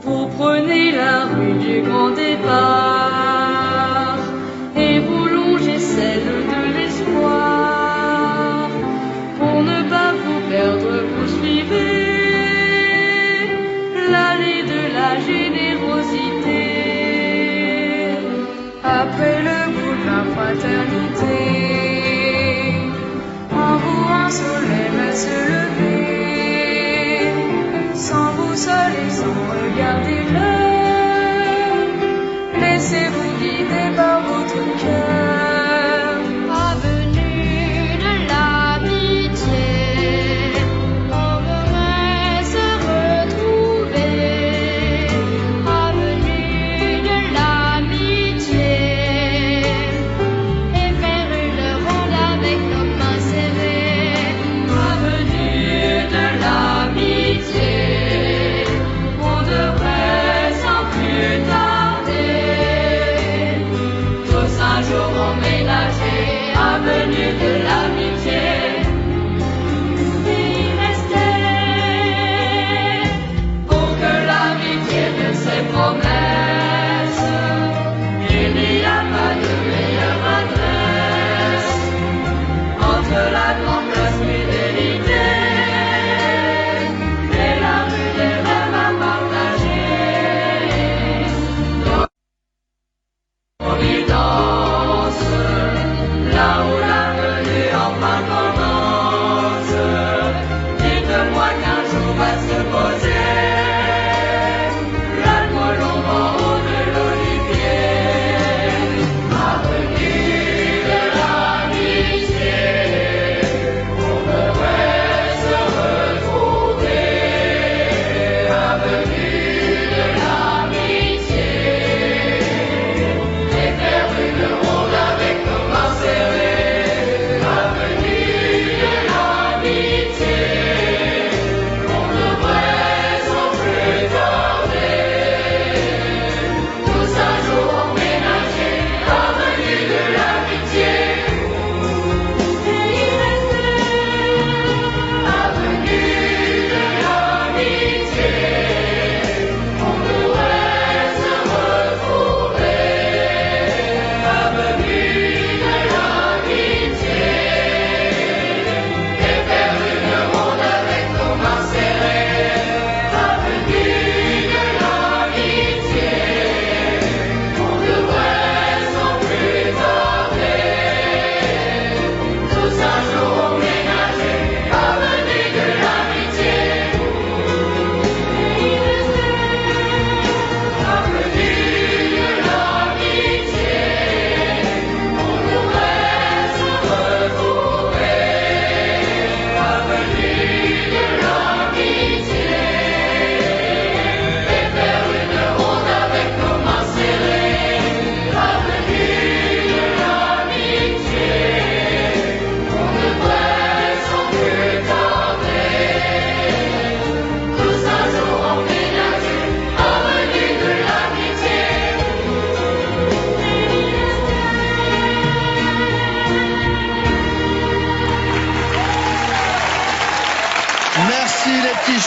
Vous prenez la rue du grand départ et vous longez celle de l'espoir. Pour ne pas vous perdre, vous suivez l'allée de la générosité. Après le bout de la fraternité, en vous un soleil va se lever, sans vous seul et sans regarder l'heure. Les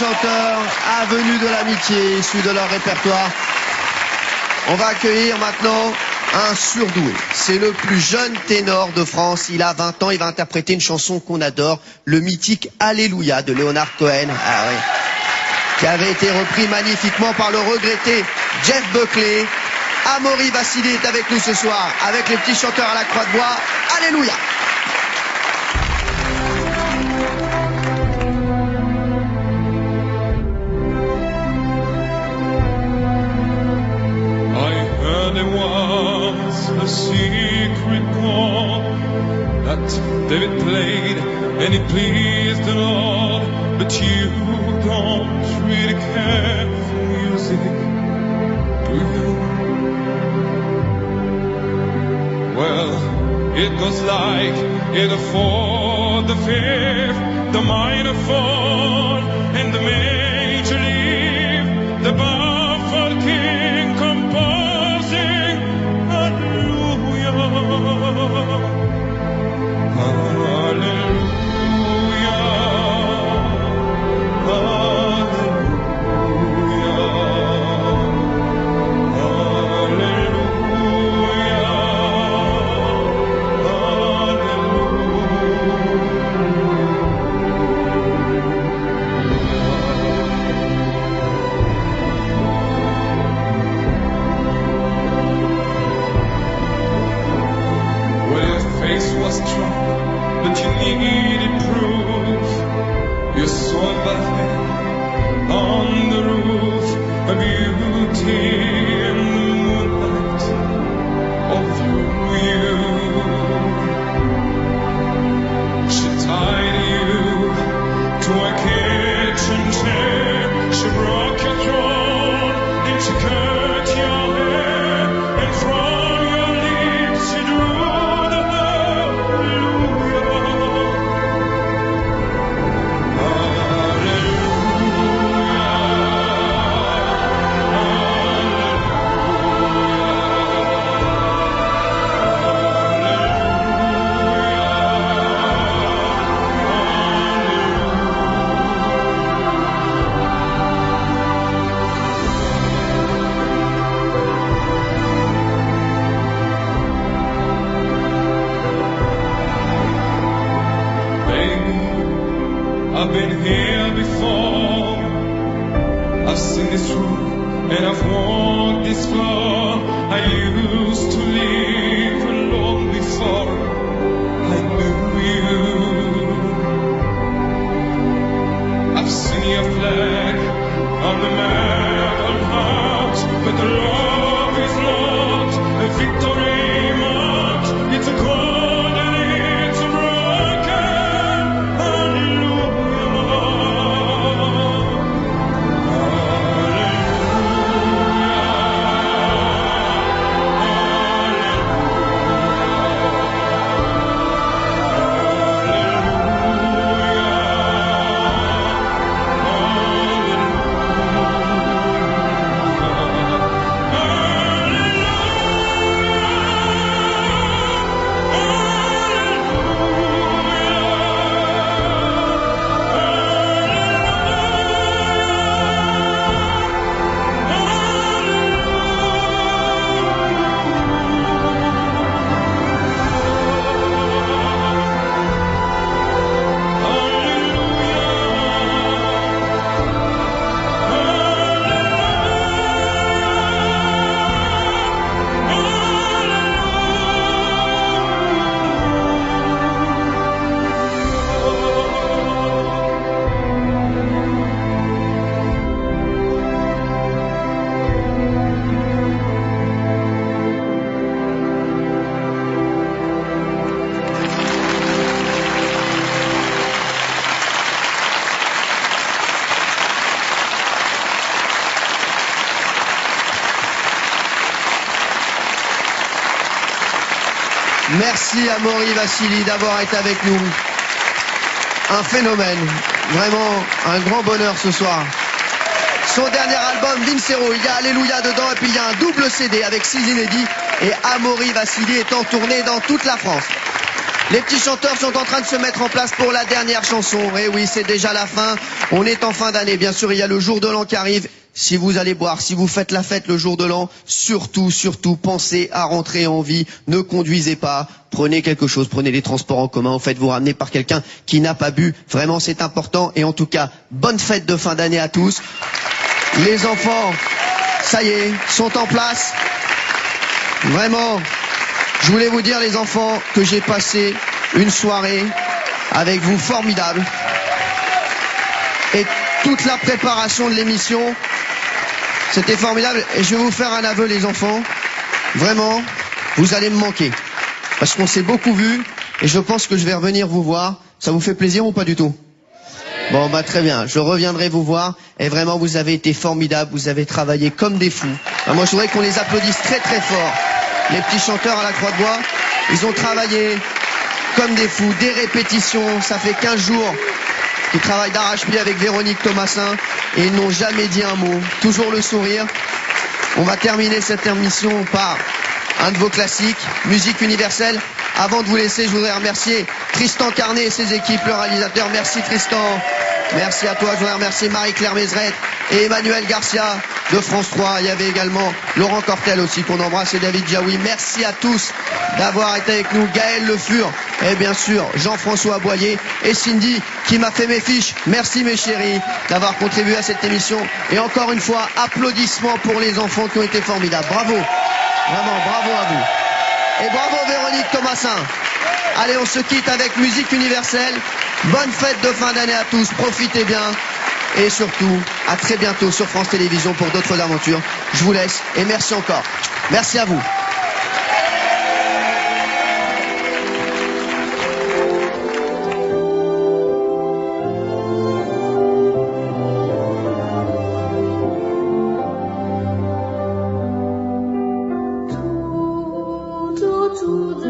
chanteurs, Avenue de l'Amitié, issus de leur répertoire. On va accueillir maintenant un surdoué. C'est le plus jeune ténor de France. Il a 20 ans. Il va interpréter une chanson qu'on adore, le mythique Alléluia de Leonard Cohen. Ah oui. Qui avait été repris magnifiquement par le regretté Jeff Buckley. Amaury Vassili est avec nous ce soir, avec les petits chanteurs à la croix de bois. Alléluia. A secret chord that David played and it pleased the Lord, but you don't really care for music, do you? Well, it goes like the fourth, the fifth, the minor fall, and the major leave, the baffled king composing Hallelujah, was strong, but you needed proof. You saw that man on the roof, a beauty in the moonlight all through you. She tied you to a kitchen chair, she broke your throne, and she cut your hair, and from your lips she drew I've been here before, I've seen this room and I've walked this floor. I used to live alone before I knew you. I've seen your flag on the marble heart, but the love is not a victory march, it's a cold and it's a broken hallelujah. Merci à Amaury Vassili d'avoir été avec nous. Un phénomène, vraiment un grand bonheur ce soir. Son dernier album, Vincero, il y a Alléluia dedans et puis il y a un double CD avec 6 inédits et Amaury Vassili est en tournée dans toute la France. Les petits chanteurs sont en train de se mettre en place pour la dernière chanson. Et oui, c'est déjà la fin. On est en fin d'année. Bien sûr, il y a le jour de l'an qui arrive. Si vous allez boire, si vous faites la fête le jour de l'an, surtout, pensez à rentrer en vie. Ne conduisez pas. Prenez quelque chose, prenez les transports en commun. Faites-vous ramener par quelqu'un qui n'a pas bu. Vraiment, c'est important. Et en tout cas, bonne fête de fin d'année à tous. Les enfants, ça y est, sont en place. Vraiment, je voulais vous dire, les enfants, que j'ai passé une soirée avec vous formidable. Et toute la préparation de l'émission, c'était formidable. Et je vais vous faire un aveu, les enfants. Vraiment, vous allez me manquer. Parce qu'on s'est beaucoup vu et je pense que je vais revenir vous voir. Ça vous fait plaisir ou pas du tout? Bon, bah très bien, je reviendrai vous voir. Et vraiment, vous avez été formidables, vous avez travaillé comme des fous. Alors moi, je voudrais qu'on les applaudisse très très fort. Les petits chanteurs à la Croix-de-Bois, ils ont travaillé comme des fous, des répétitions. Ça fait 15 jours qu'ils travaillent d'arrache-pied avec Véronique Thomasin et ils n'ont jamais dit un mot. Toujours le sourire. On va terminer cette émission par un de vos classiques, Musique universelle. Avant de vous laisser, je voudrais remercier Tristan Carnet et ses équipes, le réalisateur. Merci Tristan. Merci à toi. Je voudrais remercier Marie-Claire Mézeret et Emmanuel Garcia de France 3. Il y avait également Laurent Cortel aussi qu'on embrasse et David Jaoui. Merci à tous d'avoir été avec nous. Gaël Le Fur et bien sûr Jean-François Boyer et Cindy qui m'a fait mes fiches. Merci mes chéris d'avoir contribué à cette émission. Et encore une fois, applaudissements pour les enfants qui ont été formidables. Bravo. Vraiment, bravo à vous. Et bravo Véronique Thomasin. Allez, on se quitte avec Musique universelle. Bonne fête de fin d'année à tous. Profitez bien. Et surtout, à très bientôt sur France Télévisions pour d'autres aventures. Je vous laisse et merci encore. Merci à vous. Tout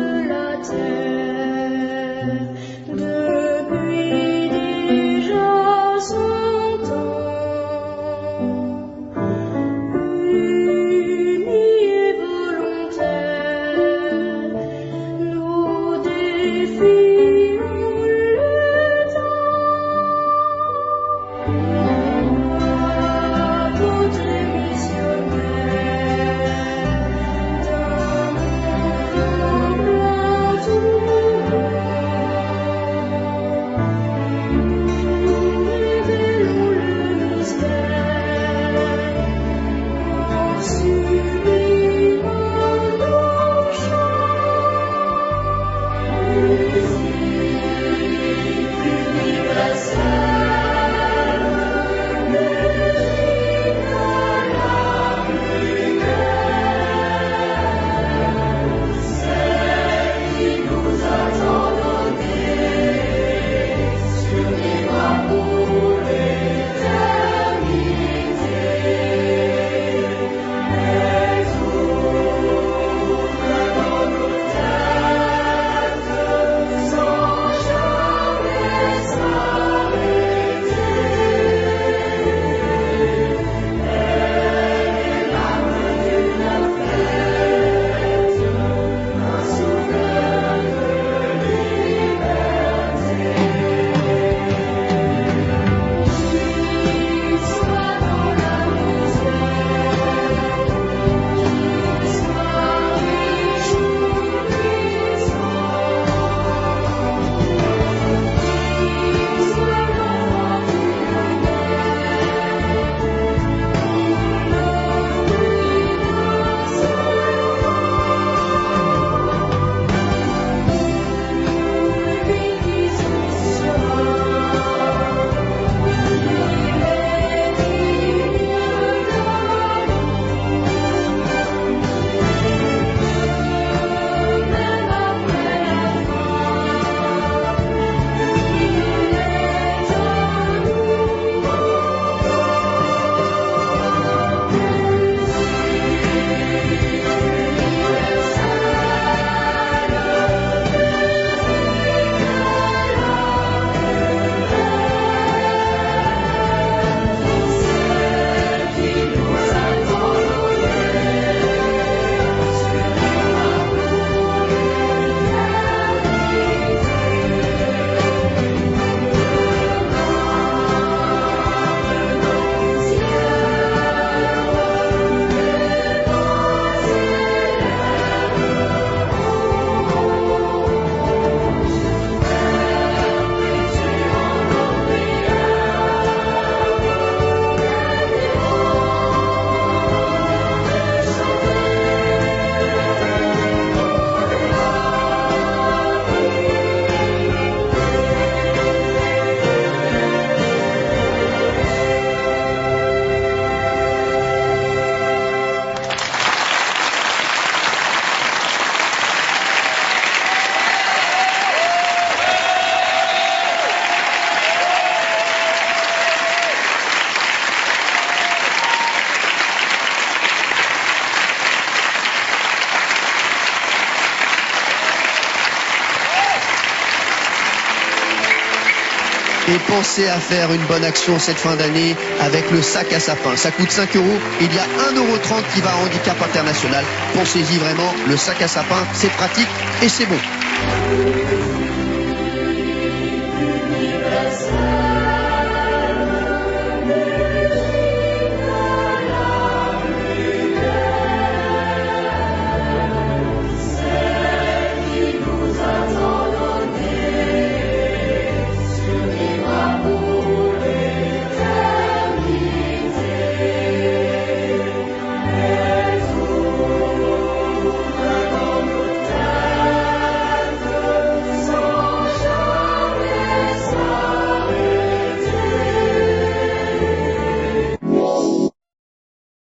Et pensez à faire une bonne action cette fin d'année avec le sac à sapin. Ça coûte 5 €. Il y a 1,30 € qui va à Handicap International. Pensez-y vraiment, le sac à sapin, c'est pratique et c'est bon.